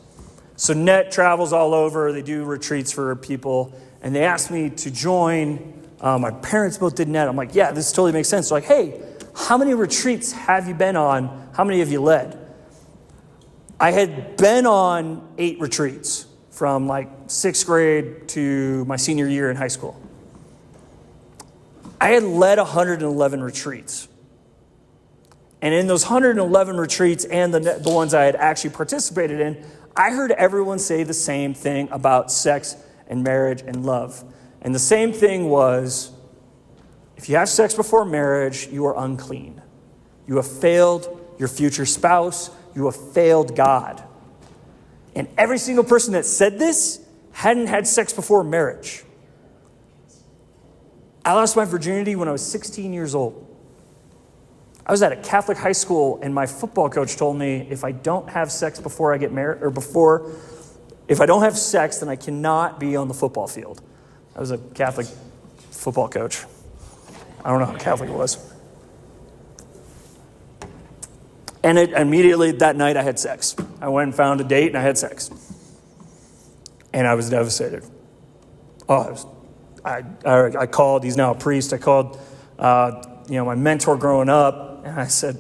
So NET travels all over. They do retreats for people. And they asked me to join. My parents both did NET. I'm like, yeah, this totally makes sense. They're like, hey, how many retreats have you been on? How many have you led? I had been on 8 retreats from 6th grade to my senior year in high school. I had led 111 retreats. And in those 111 retreats and the ones I had actually participated in, I heard everyone say the same thing about sex and marriage and love. And the same thing was, if you have sex before marriage, you are unclean. You have failed your future spouse. You have failed God. And every single person that said this hadn't had sex before marriage. I lost my virginity when I was 16 years old. I was at a Catholic high school, and my football coach told me if I don't have sex before I get married, if I don't have sex, then I cannot be on the football field. I was a Catholic football coach. I don't know how Catholic it was. And immediately that night I had sex. I went and found a date and I had sex. And I was devastated. I called, he's now a priest, I called my mentor growing up, and I said,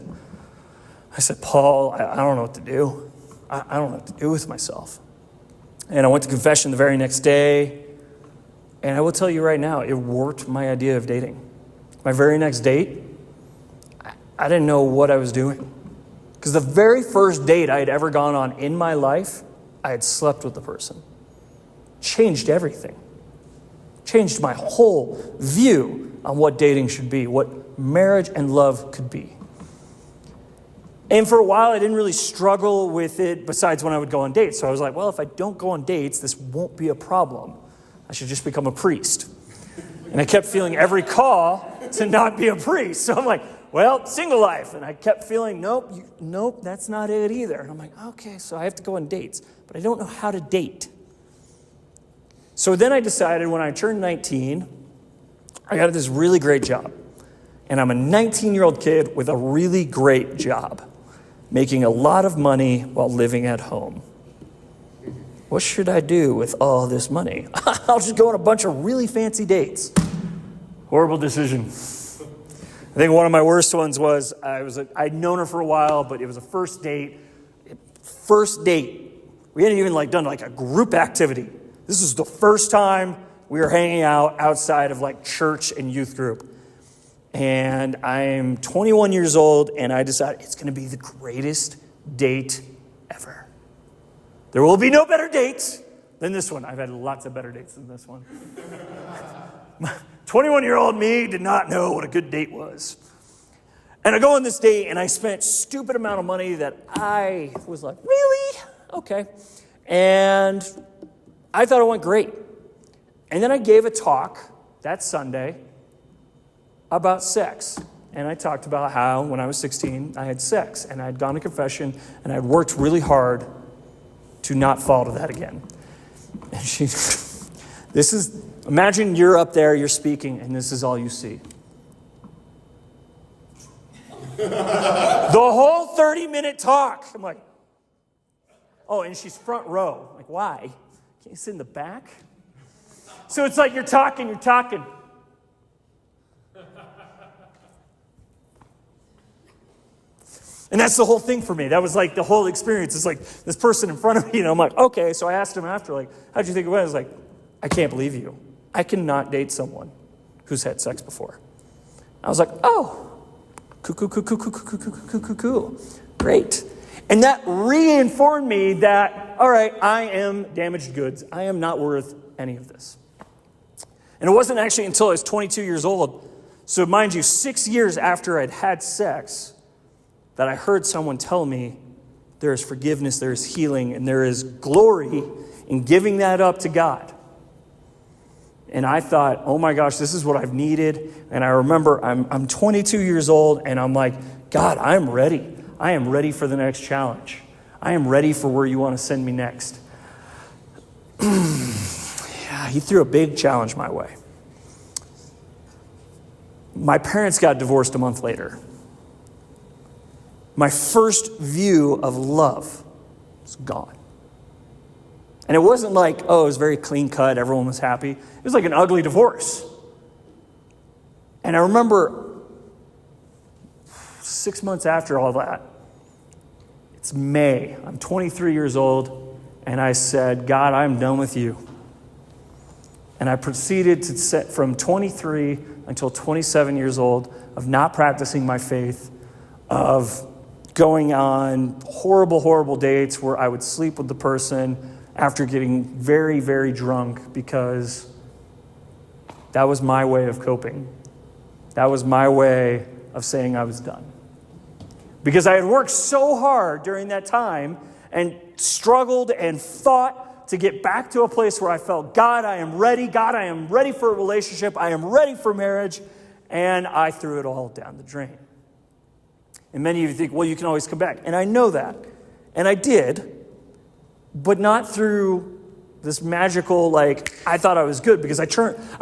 Paul, I don't know what to do. I don't know what to do with myself. And I went to confession the very next day, and I will tell you right now, it warped my idea of dating. My very next date, I didn't know what I was doing. Because the very first date I had ever gone on in my life, I had slept with the person. Changed everything. Changed my whole view on what dating should be, what marriage and love could be. And for a while, I didn't really struggle with it besides when I would go on dates. So I was like, well, if I don't go on dates, this won't be a problem. I should just become a priest. And I kept feeling every call to not be a priest. So I'm like, well, single life. And I kept feeling, nope, that's not it either. And I'm like, okay, so I have to go on dates. But I don't know how to date. So then I decided when I turned 19, I got this really great job. And I'm a 19-year-old kid with a really great job, making a lot of money while living at home. What should I do with all this money? I'll just go on a bunch of really fancy dates. Horrible decision. I think one of my worst ones was I'd known her for a while, but it was a first date. First date. We hadn't even done a group activity. This was the first time we were hanging out outside of church and youth group. And I'm 21 years old, and I decided it's going to be the greatest date ever. There will be no better dates than this one. I've had lots of better dates than this one. 21-year-old me did not know what a good date was. And I go on this date, and I spent stupid amount of money that I was like, really? Okay. And I thought it went great. And then I gave a talk that Sunday about sex. And I talked about how when I was 16, I had sex. And I had gone to confession, and I had worked really hard to not fall to that again. And imagine you're up there, you're speaking, and this is all you see. The whole 30-minute talk. I'm like, oh, and she's front row. Like, why? Can't you sit in the back? So it's like you're talking. And that's the whole thing for me. That was the whole experience. It's this person in front of me, and I'm like, okay. So I asked him after, how'd you think it went? I was like, I can't believe you. I cannot date someone who's had sex before. I was like, oh, cool. Great. And that reinformed me that, all right, I am damaged goods. I am not worth any of this. And it wasn't actually until I was 22 years old, so mind you, 6 years after I'd had sex, that I heard someone tell me there is forgiveness, there is healing, and there is glory in giving that up to God. And I thought, oh my gosh, this is what I've needed. And I remember I'm 22 years old, and I'm like, God, I'm ready. I am ready for the next challenge. I am ready for where you want to send me next. Yeah, he threw a big challenge my way. My parents got divorced a month later. My first view of love was gone. And it wasn't it was very clean cut, everyone was happy. It was like an ugly divorce. And I remember 6 months after all that, it's May, I'm 23 years old, and I said, God, I'm done with you. And I proceeded to set from 23 until 27 years old of not practicing my faith, of going on horrible, horrible dates where I would sleep with the person after getting very, very drunk, because that was my way of coping. That was my way of saying I was done. Because I had worked so hard during that time and struggled and fought to get back to a place where I felt, God, I am ready. God, I am ready for a relationship. I am ready for marriage. And I threw it all down the drain. And many of you think, well, you can always come back. And I know that. And I did. But not through this magical, I thought I was good. Because I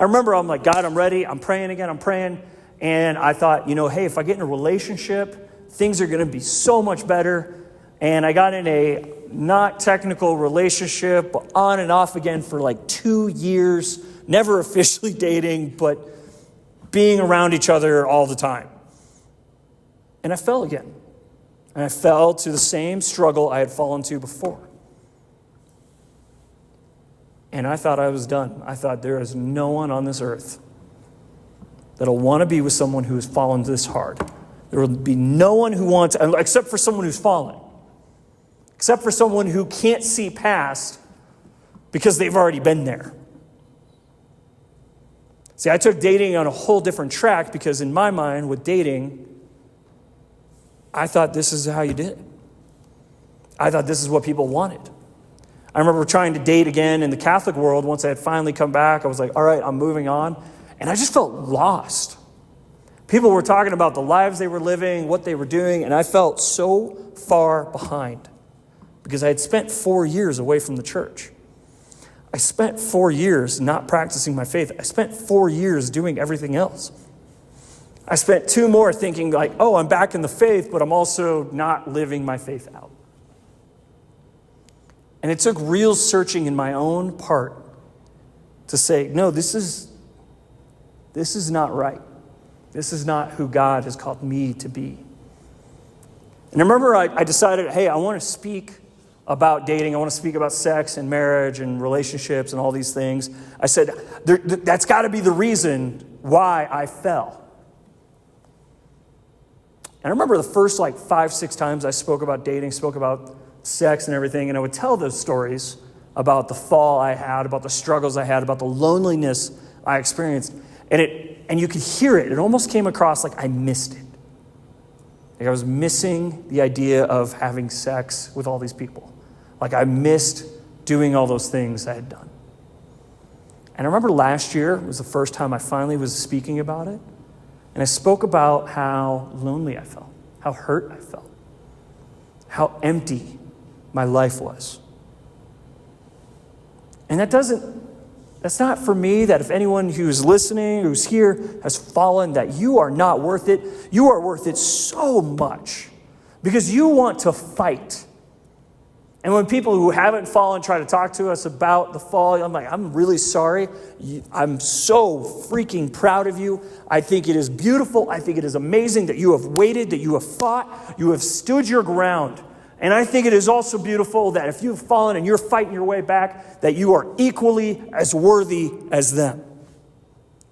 remember I'm like, God, I'm ready. I'm praying again. And I thought, hey, if I get in a relationship Things are going to be so much better. And I got in a not technical relationship, on and off again for like 2 years, never officially dating, but being around each other all the time. And I fell again. And I fell to the same struggle I had fallen to before. And I thought I was done. I thought there is no one on this earth that'll want to be with someone who has fallen this hard. There will be no one who wants, except for someone who's fallen. Except for someone who can't see past because they've already been there. See, I took dating on a whole different track because in my mind, with dating, I thought this is how you did it. I thought this is what people wanted. I remember trying to date again in the Catholic world. Once I had finally come back, I was like, all right, I'm moving on. And I just felt lost. People were talking about the lives they were living, what they were doing, and I felt so far behind because I had spent 4 years away from the church. I spent 4 years not practicing my faith. I spent 4 years doing everything else. I spent 2 more thinking like, oh, I'm back in the faith, but I'm also not living my faith out. And it took real searching in my own part to say, no, this is not right. This is not who God has called me to be. And I remember I decided, hey, I want to speak about dating. I want to speak about sex and marriage and relationships and all these things. I said, that's got to be the reason why I fell. And I remember the first 5-6 times I spoke about dating, spoke about sex and everything, and I would tell those stories about the fall I had, about the struggles I had, about the loneliness I experienced. And you could hear it. It almost came across like I missed it. Like I was missing the idea of having sex with all these people. Like I missed doing all those things I had done. And I remember last year was the first time I finally was speaking about it. And I spoke about how lonely I felt, how hurt I felt, how empty my life was. And that's not for me, that if anyone who's listening, who's here, has fallen, that you are not worth it. You are worth it so much because you want to fight. And when people who haven't fallen try to talk to us about the fall, I'm like, I'm really sorry. I'm so freaking proud of you. I think it is beautiful. I think it is amazing that you have waited, that you have fought, you have stood your ground. And I think it is also beautiful that if you've fallen and you're fighting your way back, that you are equally as worthy as them.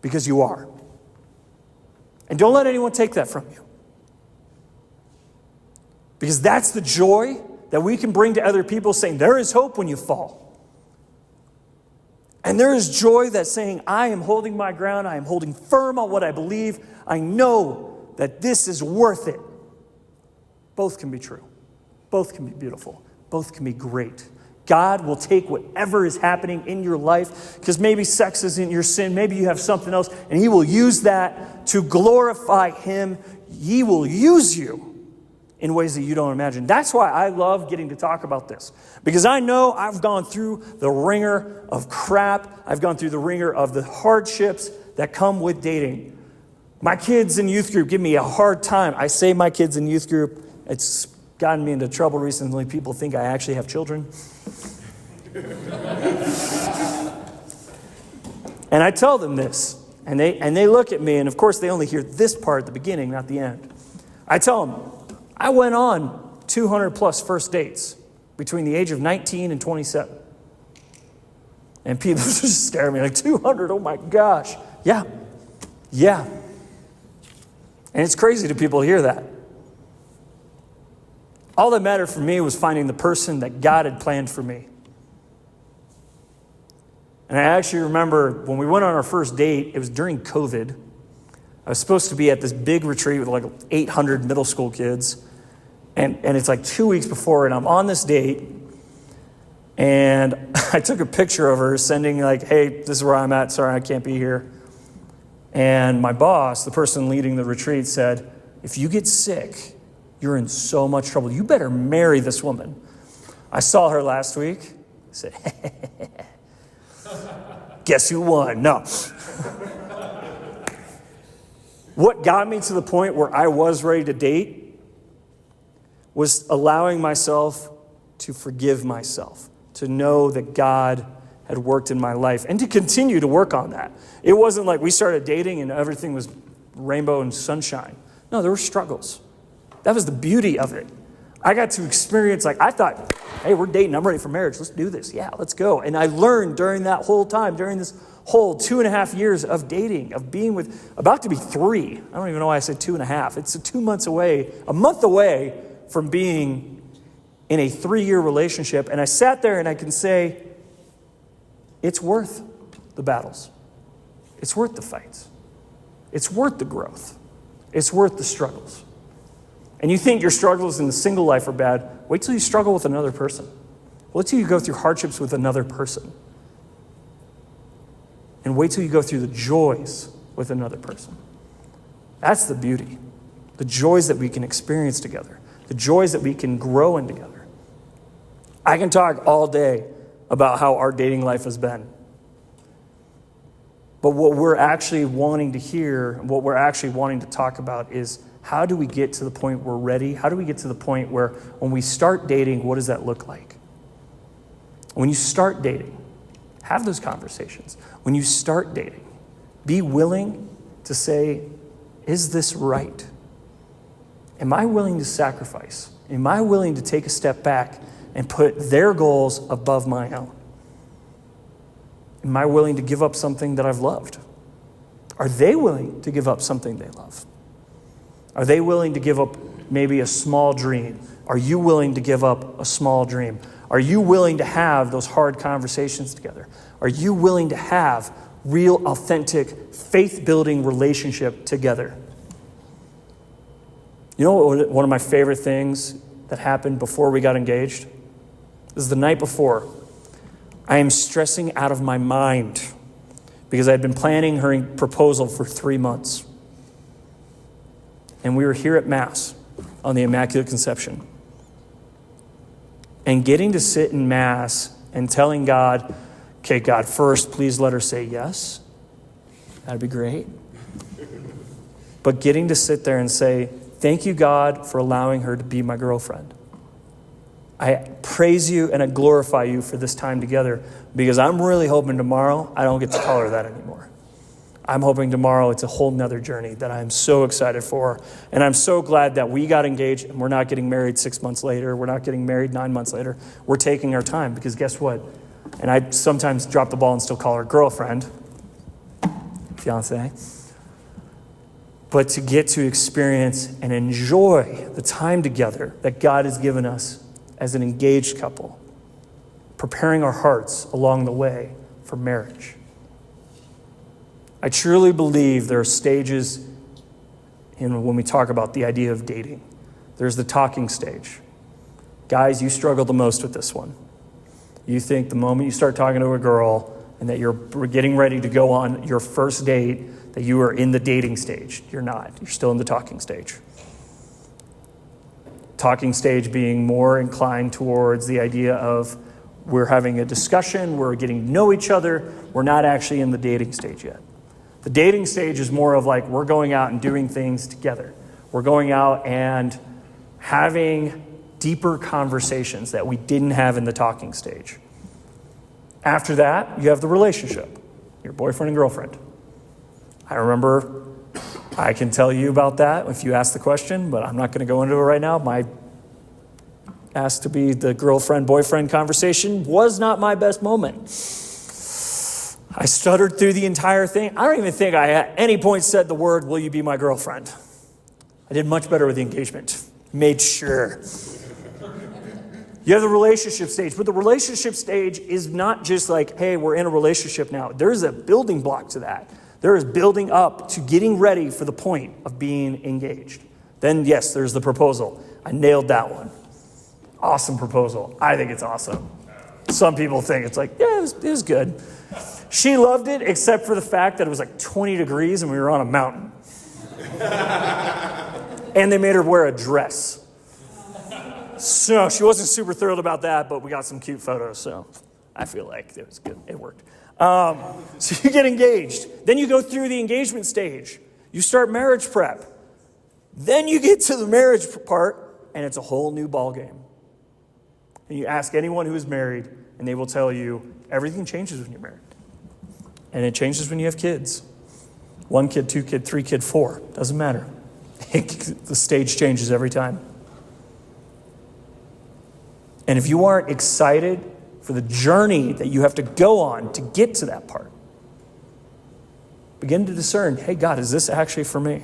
Because you are. And don't let anyone take that from you. Because that's the joy that we can bring to other people, saying there is hope when you fall. And there is joy that's saying, I am holding my ground. I am holding firm on what I believe. I know that this is worth it. Both can be true. Both can be beautiful. Both can be great. God will take whatever is happening in your life, because maybe sex isn't your sin, maybe you have something else, and He will use that to glorify Him. He will use you in ways that you don't imagine. That's why I love getting to talk about this, because I know I've gone through the ringer of crap. I've gone through the ringer of the hardships that come with dating. My kids in youth group give me a hard time. I say my kids in youth group. It's gotten me into trouble recently. People think I actually have children. And I tell them this, and they look at me, and of course they only hear this part at the beginning, not the end. I tell them, I went on 200 plus first dates between the age of 19 and 27. And people just stare at me like, 200, oh my gosh. Yeah. And it's crazy to people to hear that. All that mattered for me was finding the person that God had planned for me. And I actually remember when we went on our first date, it was during COVID. I was supposed to be at this big retreat with like 800 middle school kids. And it's like 2 weeks before, and I'm on this date. And I took a picture of her sending like, hey, this is where I'm at. Sorry, I can't be here. And my boss, the person leading the retreat, said, if you get sick, you're in so much trouble. You better marry this woman. I saw her last week. I said, guess who won? No. What got me to the point where I was ready to date was allowing myself to forgive myself, to know that God had worked in my life, and to continue to work on that. It wasn't like we started dating and everything was rainbow and sunshine. No, there were struggles. That was the beauty of it. I got to experience, I thought, hey, we're dating, I'm ready for marriage, let's do this. Yeah, let's go. And I learned during that whole time, during this whole 2.5 years of dating, of being with, about to be 3. I don't even know why I said 2.5. It's 2 months away, a month away from being in a 3-year relationship. And I sat there and I can say, it's worth the battles. It's worth the fights. It's worth the growth. It's worth the struggles. And you think your struggles in the single life are bad, wait till you struggle with another person. Wait till you go through hardships with another person. And wait till you go through the joys with another person. That's the beauty. The joys that we can experience together. The joys that we can grow in together. I can talk all day about how our dating life has been. But what we're actually wanting to hear, what we're actually wanting to talk about is, how do we get to the point we're ready? How do we get to the point where when we start dating, what does that look like? When you start dating, have those conversations. When you start dating, be willing to say, is this right? Am I willing to sacrifice? Am I willing to take a step back and put their goals above my own? Am I willing to give up something that I've loved? Are they willing to give up something they love? Are they willing to give up maybe a small dream? Are you willing to give up a small dream? Are you willing to have those hard conversations together? Are you willing to have real, authentic, faith-building relationship together? You know what, one of my favorite things that happened before we got engaged? This is the night before. I am stressing out of my mind because I had been planning her proposal for 3 months. And we were here at Mass on the Immaculate Conception. And getting to sit in Mass and telling God, okay, God, first, please let her say yes. That'd be great. But getting to sit there and say, thank you, God, for allowing her to be my girlfriend. I praise you and I glorify you for this time together, because I'm really hoping tomorrow I don't get to call her that anymore. I'm hoping tomorrow it's a whole nother journey that I'm so excited for. And I'm so glad that we got engaged and we're not getting married 6 months later. We're not getting married 9 months later. We're taking our time, because guess what? And I sometimes drop the ball and still call her girlfriend, fiance. But to get to experience and enjoy the time together that God has given us as an engaged couple, preparing our hearts along the way for marriage. I truly believe there are stages when we talk about the idea of dating. There's the talking stage. Guys, you struggle the most with this one. You think the moment you start talking to a girl and that you're getting ready to go on your first date, that you are in the dating stage. You're not. You're still in the talking stage. Talking stage being more inclined towards the idea of we're having a discussion, we're getting to know each other, we're not actually in the dating stage yet. The dating stage is more of like we're going out and doing things together. We're going out and having deeper conversations that we didn't have in the talking stage. After that, you have the relationship, your boyfriend and girlfriend. I remember, I can tell you about that if you ask the question, but I'm not going to go into it right now. My asked to be the girlfriend-boyfriend conversation was not my best moment. I stuttered through the entire thing. I don't even think I at any point said the word, will you be my girlfriend? I did much better with the engagement. Made sure. You have the relationship stage, but the relationship stage is not just like, hey, we're in a relationship now. There's a building block to that. There is building up to getting ready for the point of being engaged. Then, yes, there's the proposal. I nailed that one. Awesome proposal. I think it's awesome. Some people think it's like, yeah, it was good. She loved it, except for the fact that it was like 20 degrees and we were on a mountain. And they made her wear a dress. So she wasn't super thrilled about that, but we got some cute photos, so I feel like it was good. It worked. So you get engaged. Then you go through the engagement stage. You start marriage prep. Then you get to the marriage part, and it's a whole new ballgame. And you ask anyone who is married, and they will tell you everything changes when you're married. And it changes when you have kids. 1 kid, 2 kid, 3 kid, 4. Doesn't matter. The stage changes every time. And if you aren't excited for the journey that you have to go on to get to that part, begin to discern, hey, God, is this actually for me?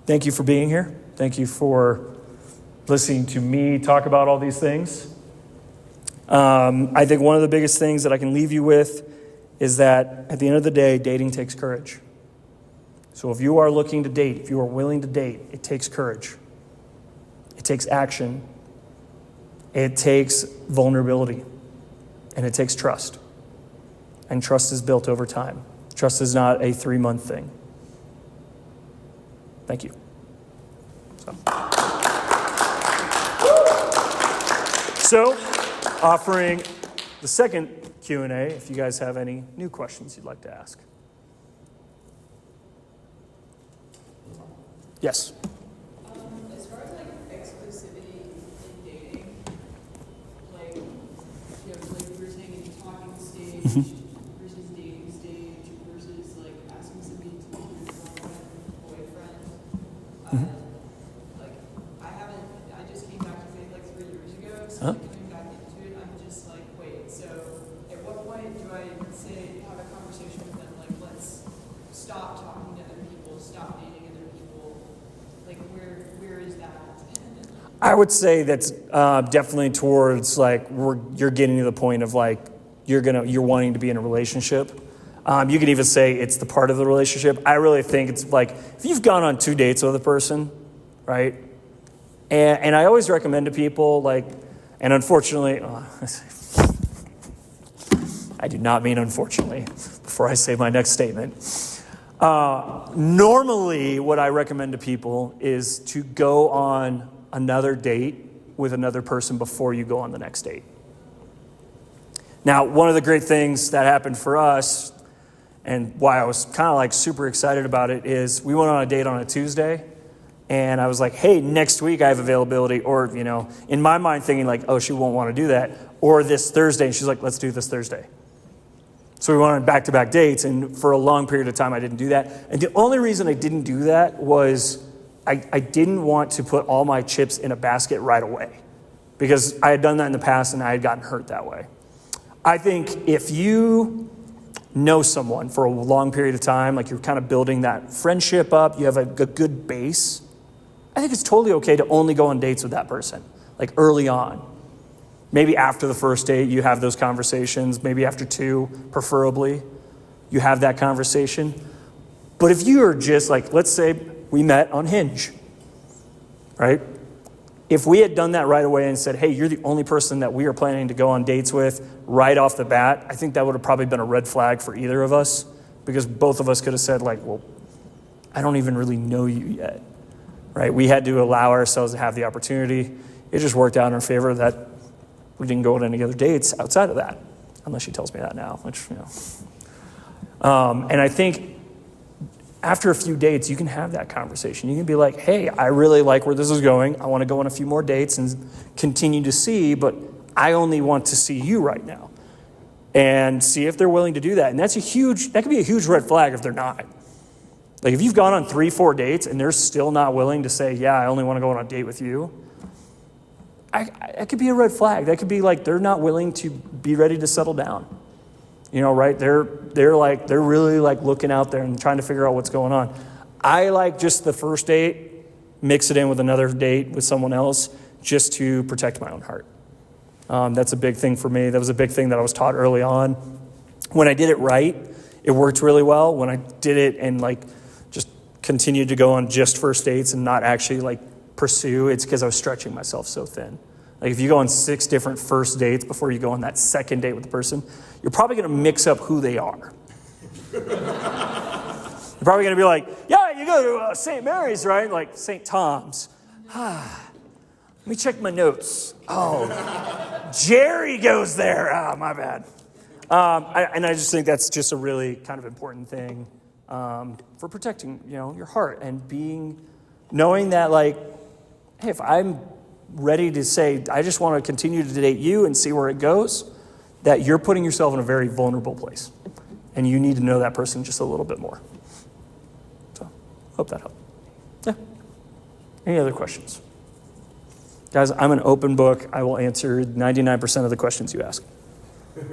Thank you for being here. Thank you for listening to me talk about all these things. I think one of the biggest things that I can leave you with is that at the end of the day, dating takes courage. So if you are looking to date, if you are willing to date, it takes courage. It takes action. It takes vulnerability. And it takes trust. And trust is built over time. Trust is not a 3-month thing. Thank you. So, offering the second Q&A, if you guys have any new questions you'd like to ask. Yes? As far as like exclusivity in dating, like, you know, like we were saying in talking stage versus dating stage versus like asking somebody to be your girlfriend, boyfriend. Like, I just came back to faith like 3 years ago, so like coming back into it, I'm just like, wait, so at what point do I say, have a conversation with them, like, let's stop talking to other people, stop dating other people? Like, where is that? I would say that's definitely towards like you're getting to the point of like you're wanting to be in a relationship. You can even say it's the part of the relationship. I really think it's like if you've gone on 2 dates with a person, right? And I always recommend to people like, and unfortunately, I do not mean unfortunately. Before I say my next statement. Normally, what I recommend to people is to go on another date with another person before you go on the next date. Now, one of the great things that happened for us, and why I was kind of like super excited about it, is we went on a date on a Tuesday, and I was like, hey, next week I have availability, or, you know, in my mind thinking like, oh, she won't want to do that, or this Thursday, and she's like, let's do this Thursday. So we went on back-to-back dates, and for a long period of time, I didn't do that. And the only reason I didn't do that was I didn't want to put all my chips in a basket right away because I had done that in the past, and I had gotten hurt that way. I think if you know someone for a long period of time, like you're kind of building that friendship up, you have a good base, I think it's totally okay to only go on dates with that person, like early on. Maybe after the first date, you have those conversations. Maybe after 2, preferably, you have that conversation. But if you are just like, let's say we met on Hinge, right? If we had done that right away and said, hey, you're the only person that we are planning to go on dates with right off the bat, I think that would have probably been a red flag for either of us because both of us could have said like, well, I don't even really know you yet, right? We had to allow ourselves to have the opportunity. It just worked out in our favor that we didn't go on any other dates outside of that, unless she tells me that now, which, you know. And I think after a few dates, you can have that conversation. You can be like, hey, I really like where this is going. I want to go on a few more dates and continue to see, but I only want to see you right now. And see if they're willing to do that. And that could be a huge red flag if they're not. Like if you've gone on 3-4 dates and they're still not willing to say, yeah, I only want to go on a date with you, that could be a red flag. That could be like they're not willing to be ready to settle down. You know, right? They're really like looking out there and trying to figure out what's going on. I like just the first date, mix it in with another date with someone else just to protect my own heart. That's a big thing for me. That was a big thing that I was taught early on. When I did it right, it worked really well. When I did it and like just continued to go on just first dates and not actually like pursue, it's because I was stretching myself so thin. Like if you go on 6 different first dates before you go on that second date with the person, you're probably going to mix up who they are. You're probably going to be like, yeah, you go to St. Mary's, right? Like St. Tom's. Let me check my notes. Oh, Jerry goes there. Oh, my bad. And I just think that's just a really kind of important thing for protecting, your heart and knowing that like, hey, if I'm ready to say, I just want to continue to date you and see where it goes, that you're putting yourself in a very vulnerable place. And you need to know that person just a little bit more. So, hope that helped. Yeah. Any other questions? Guys, I'm an open book. I will answer 99% of the questions you ask. Square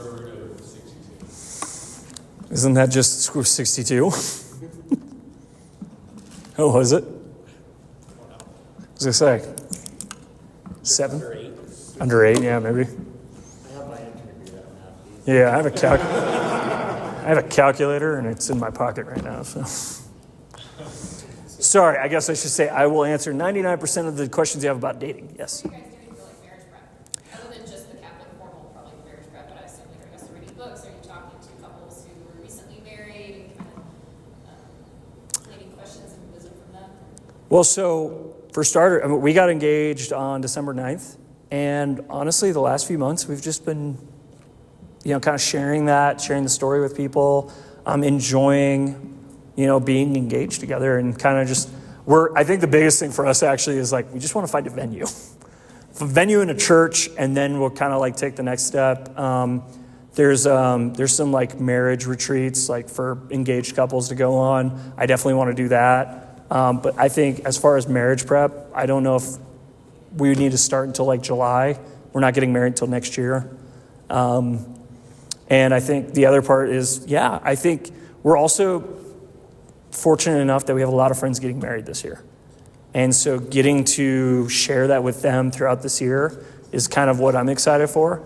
root of 62. Isn't that just square 62? Oh, was it? What was I say? 7? Under 8. Under 8, yeah, maybe. I have my internet degree on that. Yeah, I have a calculator, and it's in my pocket right now. So, sorry, I guess I should say I will answer 99% of the questions you have about dating. Yes. What are you guys doing for like marriage prep? Other than just the Catholic formal, probably marriage prep, but I assume like, are you guys reading books? Are you talking to couples who were recently married and kind of leading questions and wisdom from them? Well, so for starter, we got engaged on December 9th. And honestly, the last few months, we've just been, kind of sharing the story with people, enjoying, being engaged together and kind of just, I think the biggest thing for us actually is like, we just want to find a venue. A venue in a church, and then we'll kind of like take the next step. There's some like marriage retreats like for engaged couples to go on. I definitely want to do that. But I think as far as marriage prep, I don't know if we would need to start until like July. We're not getting married until next year. And I think the other part is, I think we're also fortunate enough that we have a lot of friends getting married this year. And so getting to share that with them throughout this year is kind of what I'm excited for.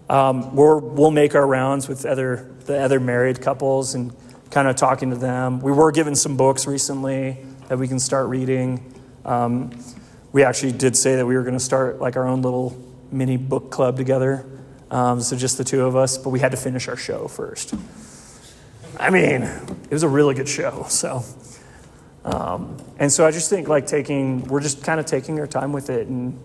We'll make our rounds with the other married couples and kind of talking to them. We were given some books recently that we can start reading. We actually did say that we were going to start like our own little mini book club together. So just the two of us, but we had to finish our show first. I mean, it was a really good show. So, and so I just think like we're just kind of taking our time with it. And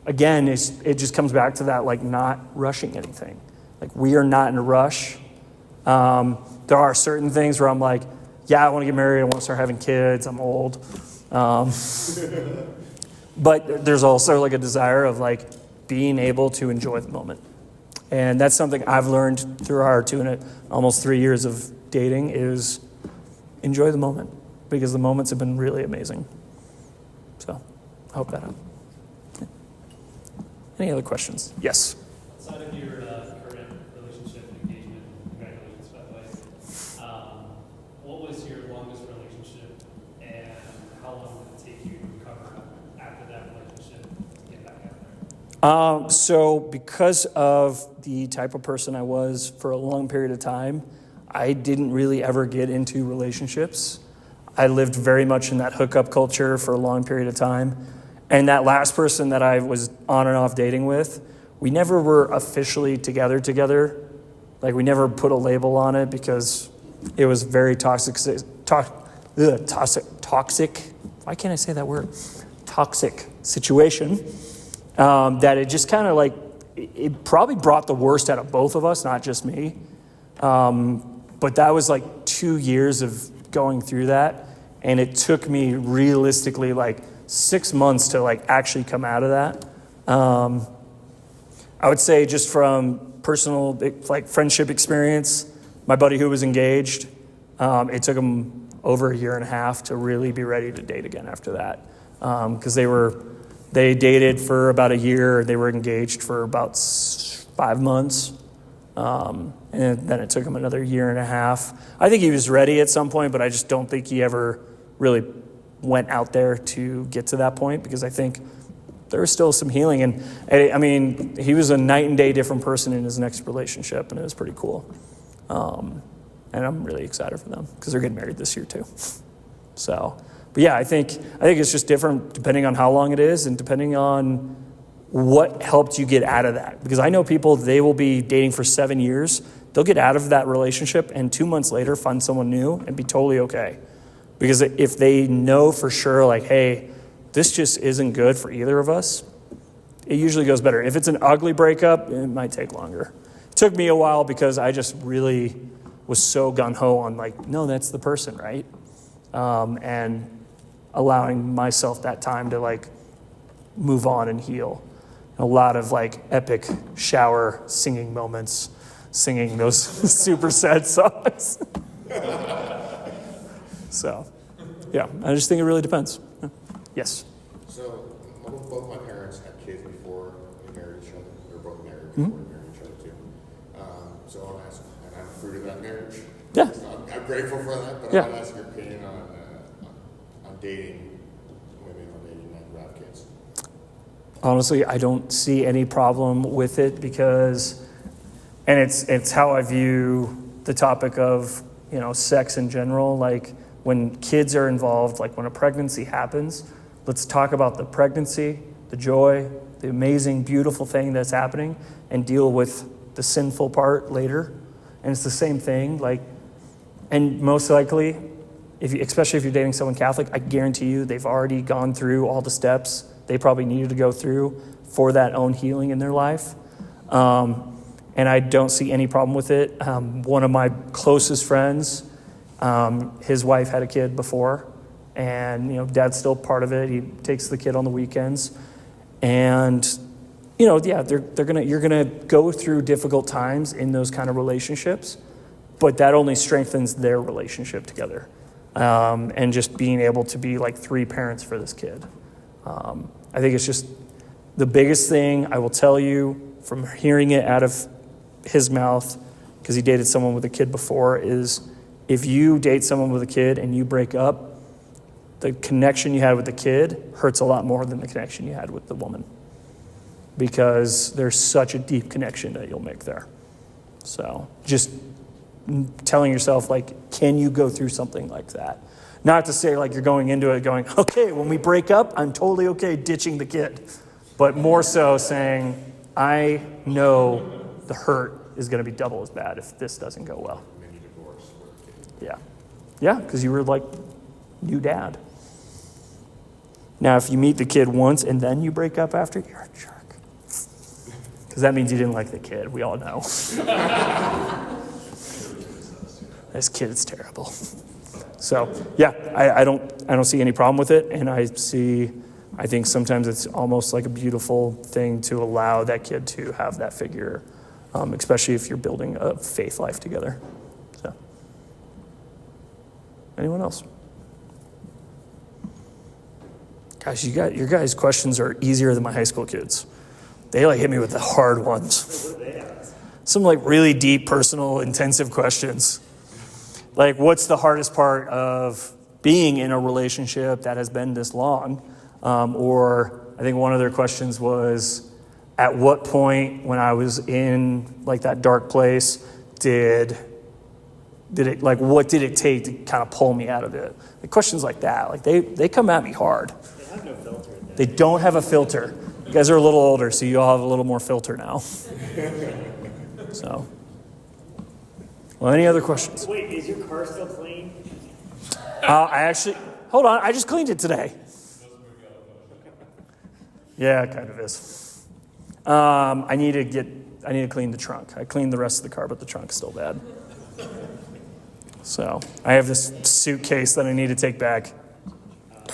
again, it just comes back to that, like not rushing anything. Like we are not in a rush. There are certain things where I'm like, I want to get married. I want to start having kids. I'm old. But there's also like a desire of like being able to enjoy the moment. And that's something I've learned through our almost 3 years of dating is enjoy the moment, because the moments have been really amazing. So I hope that helped. Any other questions? Yes. Outside of your current relationship and engagement, congratulations, by the way. What was your longest relationship, and how long did it take you to recover after that relationship to get back out there? So because of the type of person I was for a long period of time, I didn't really ever get into relationships. I lived very much in that hookup culture for a long period of time. And that last person that I was on and off dating with, we never were officially together. Like we never put a label on it because it was very toxic. Why can't I say that word? Toxic situation. That it just kind of like, it probably brought the worst out of both of us, not just me. But that was like 2 years of going through that. And it took me realistically like 6 months to like actually come out of that. I would say just from personal like friendship experience, my buddy who was engaged, it took him over 1.5 years to really be ready to date again after that. Because they dated for about 1 year. They were engaged for about 5 months. And then it took him another 1.5 years. I think he was ready at some point, but I just don't think he ever really went out there to get to that point, because I think there was still some healing. And I mean, he was a night and day different person in his next relationship, and it was pretty cool. And I'm really excited for them because they're getting married this year too. So, but yeah, I think it's just different depending on how long it is and depending on what helped you get out of that. Because I know people, they will be dating for 7 years. They'll get out of that relationship and 2 months later find someone new and be totally okay. Because if they know for sure, like, hey, this just isn't good for either of us, it usually goes better. If it's an ugly breakup, it might take longer. Took me a while because I just really was so gung-ho on like, no, that's the person, right? And allowing myself that time to like move on and heal. A lot of like epic shower singing moments, singing those super sad songs. So, yeah, I just think it really depends. Yes. So, both my parents had kids before they married each other. They were both married before they married each other too. So I'll ask, and I'm fruit of that marriage. Yeah. So I'm grateful for that, but Yeah. I want to ask your opinion on dating women or dating men who have kids. Honestly, I don't see any problem with it because, and it's how I view the topic of, sex in general. Like when kids are involved, like when a pregnancy happens, let's talk about the pregnancy, the joy, the amazing, beautiful thing that's happening, and deal with the sinful part later. And it's the same thing. Like, and most likely, especially if you're dating someone Catholic, I guarantee you they've already gone through all the steps they probably needed to go through for that own healing in their life. And I don't see any problem with it. One of my closest friends, his wife had a kid before, and dad's still part of it. He takes the kid on the weekends, and yeah, you're gonna go through difficult times in those kind of relationships, but that only strengthens their relationship together, and just being able to be like three parents for this kid. I think it's just the biggest thing I will tell you from hearing it out of his mouth, because he dated someone with a kid before, is if you date someone with a kid and you break up, the connection you had with the kid hurts a lot more than the connection you had with the woman, because there's such a deep connection that you'll make there. So just telling yourself, like, can you go through something like that? Not to say like you're going into it going, okay, when we break up, I'm totally okay ditching the kid. But more so saying, I know the hurt is going to be double as bad if this doesn't go well. Mini divorce with a kid. Yeah. Yeah, because you were like new dad. Now, if you meet the kid once and then you break up after, you're a jerk. Because that means you didn't like the kid. We all know. This kid is terrible. So, yeah, I don't see any problem with it. And I think sometimes it's almost like a beautiful thing to allow that kid to have that figure, especially if you're building a faith life together. So, anyone else? Gosh, your guys' questions are easier than my high school kids. They like hit me with the hard ones. Some like really deep, personal, intensive questions. Like, what's the hardest part of being in a relationship that has been this long? Or I think one of their questions was, at what point when I was in like that dark place, did it, like, what did it take to kind of pull me out of it? Like, questions like that, like they come at me hard. They have no filter in that. They don't have a filter. You guys are a little older, so you all have a little more filter now. So, well, any other questions? Wait, is your car still clean? Hold on, I just cleaned it today. Yeah, it kind of is. I need to clean the trunk. I cleaned the rest of the car, but the trunk's still bad. So I have this suitcase that I need to take back.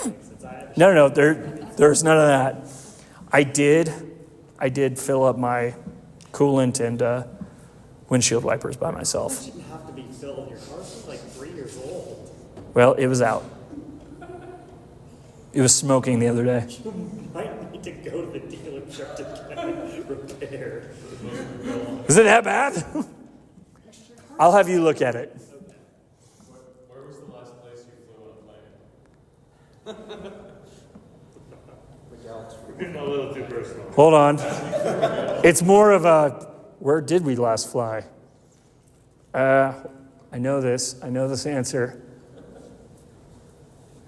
Since I have No, there's none of that. I did fill up my coolant and windshield wipers by myself. It shouldn't have to be filled. Your car's like 3 years old. Well, it was out. It was smoking the other day. You might need to go to the dealership to get it repaired. Is it that bad? I'll have you look at it. Where was the last place you flew on a plane? A little too personal. Hold on. It's more of a, where did we last fly? I know this. I know this answer.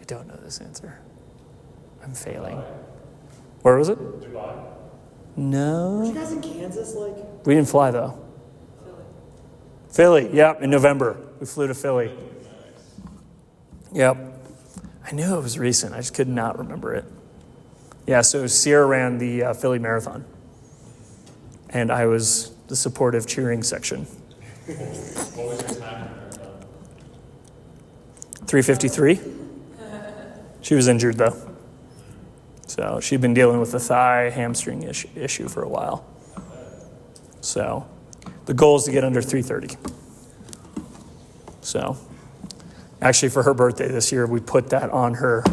I don't know this answer. I'm failing. Where was it? Dubai? No. You guys in Kansas, like? We didn't fly, though. Philly, yep, in November. We flew to Philly. Yep. I knew it was recent. I just could not remember it. Yeah, so Sierra ran the Philly Marathon. And I was the supportive cheering section. What was your time in the marathon? 3:53. She was injured though. So she'd been dealing with a thigh hamstring issue for a while. So the goal is to get under 3:30. So actually for her birthday this year, we put that on her.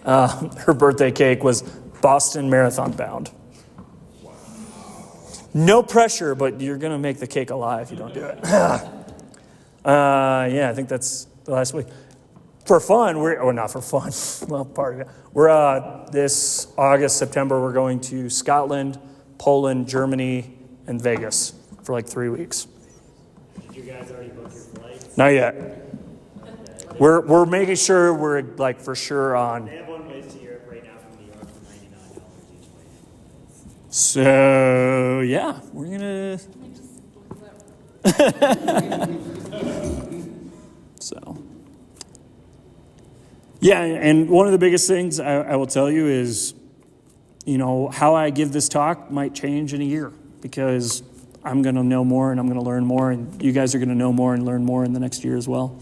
Her birthday cake was Boston Marathon bound. No pressure, but you're going to make the cake alive if you don't do it. Yeah, I think that's the last week. For fun, not for fun, well, part of it. We're, this August, September, we're going to Scotland, Poland, Germany, and Vegas for like 3 weeks. Did you guys already book your flights? Not yet. We're making sure we're like for sure on. They have one way to Europe right now from New York for $99 each way. So, yeah, we're going to. So. Yeah, and one of the biggest things I will tell you is, you know, how I give this talk might change in a year because I'm going to know more and I'm going to learn more, and you guys are going to know more and learn more in the next year as well.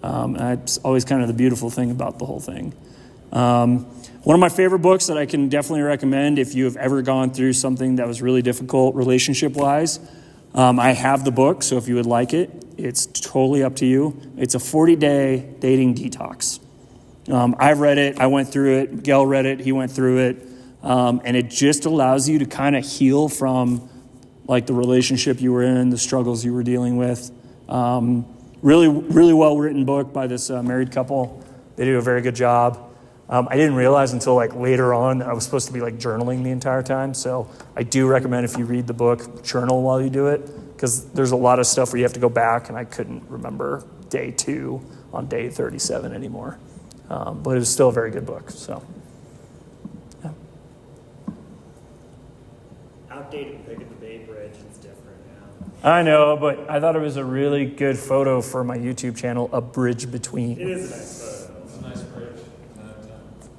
It's always kind of the beautiful thing about the whole thing. One of my favorite books that I can definitely recommend if you have ever gone through something that was really difficult relationship-wise, I have the book, so if you would like it, it's totally up to you. It's a 40-day dating detox. I've read it. I went through it. Miguel read it. He went through it. And it just allows you to kind of heal from like the relationship you were in, the struggles you were dealing with. Really, really well-written book by this married couple. They do a very good job. I didn't realize until like later on that I was supposed to be like journaling the entire time. So I do recommend if you read the book, journal while you do it, because there's a lot of stuff where you have to go back, and I couldn't remember day 2 on day 37 anymore. But it was still a very good book. So, yeah. Outdated pic of the Bay Bridge. It's different now. I know, but I thought it was a really good photo for my YouTube channel, A Bridge Between. It is a nice photo. It's a nice bridge.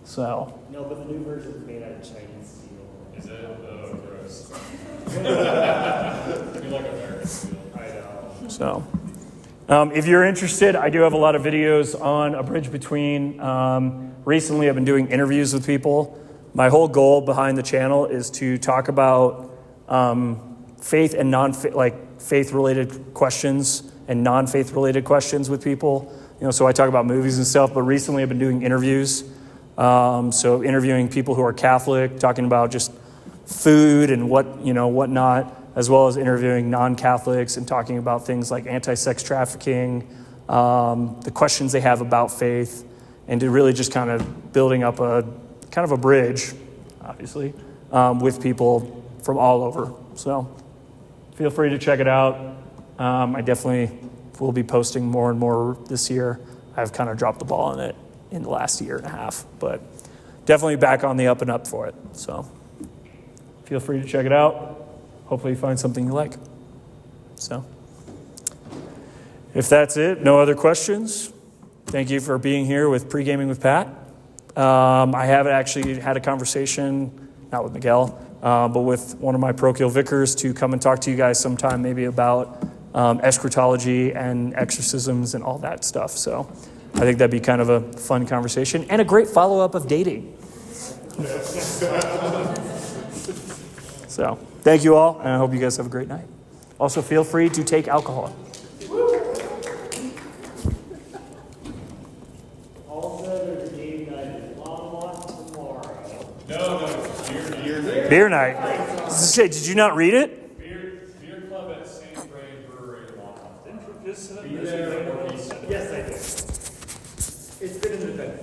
So, No, but the new version is made out of Chinese steel. Is it? Oh, gross. I feel like American steel. I know. so. If you're interested, I do have a lot of videos on A Bridge Between. Recently, I've been doing interviews with people. My whole goal behind the channel is to talk about faith and faith-related questions and non-faith-related questions with people. You know, so I talk about movies and stuff. But recently, I've been doing interviews. So interviewing people who are Catholic, talking about just food and whatnot, as well as interviewing non-Catholics and talking about things like anti-sex trafficking, the questions they have about faith, and to really just kind of building up a kind of a bridge, obviously, with people from all over. So feel free to check it out. I definitely will be posting more and more this year. I've kind of dropped the ball on it in the last year and a half, but definitely back on the up and up for it. So feel free to check it out. Hopefully you find something you like. So if that's it, no other questions. Thank you for being here with Pre-Gaming with Pat. I have actually had a conversation, not with Miguel, but with one of my parochial vicars to come and talk to you guys sometime maybe about eschatology and exorcisms and all that stuff. So I think that'd be kind of a fun conversation and a great follow-up of dating. So thank you all, and I hope you guys have a great night. Also, feel free to take alcohol. Also, there's a game night in Longmont tomorrow. No, Beer night. Shit, did you not read it? beer club at St. Bray Brewery in Longmont. Yes, I did. It's been in the event.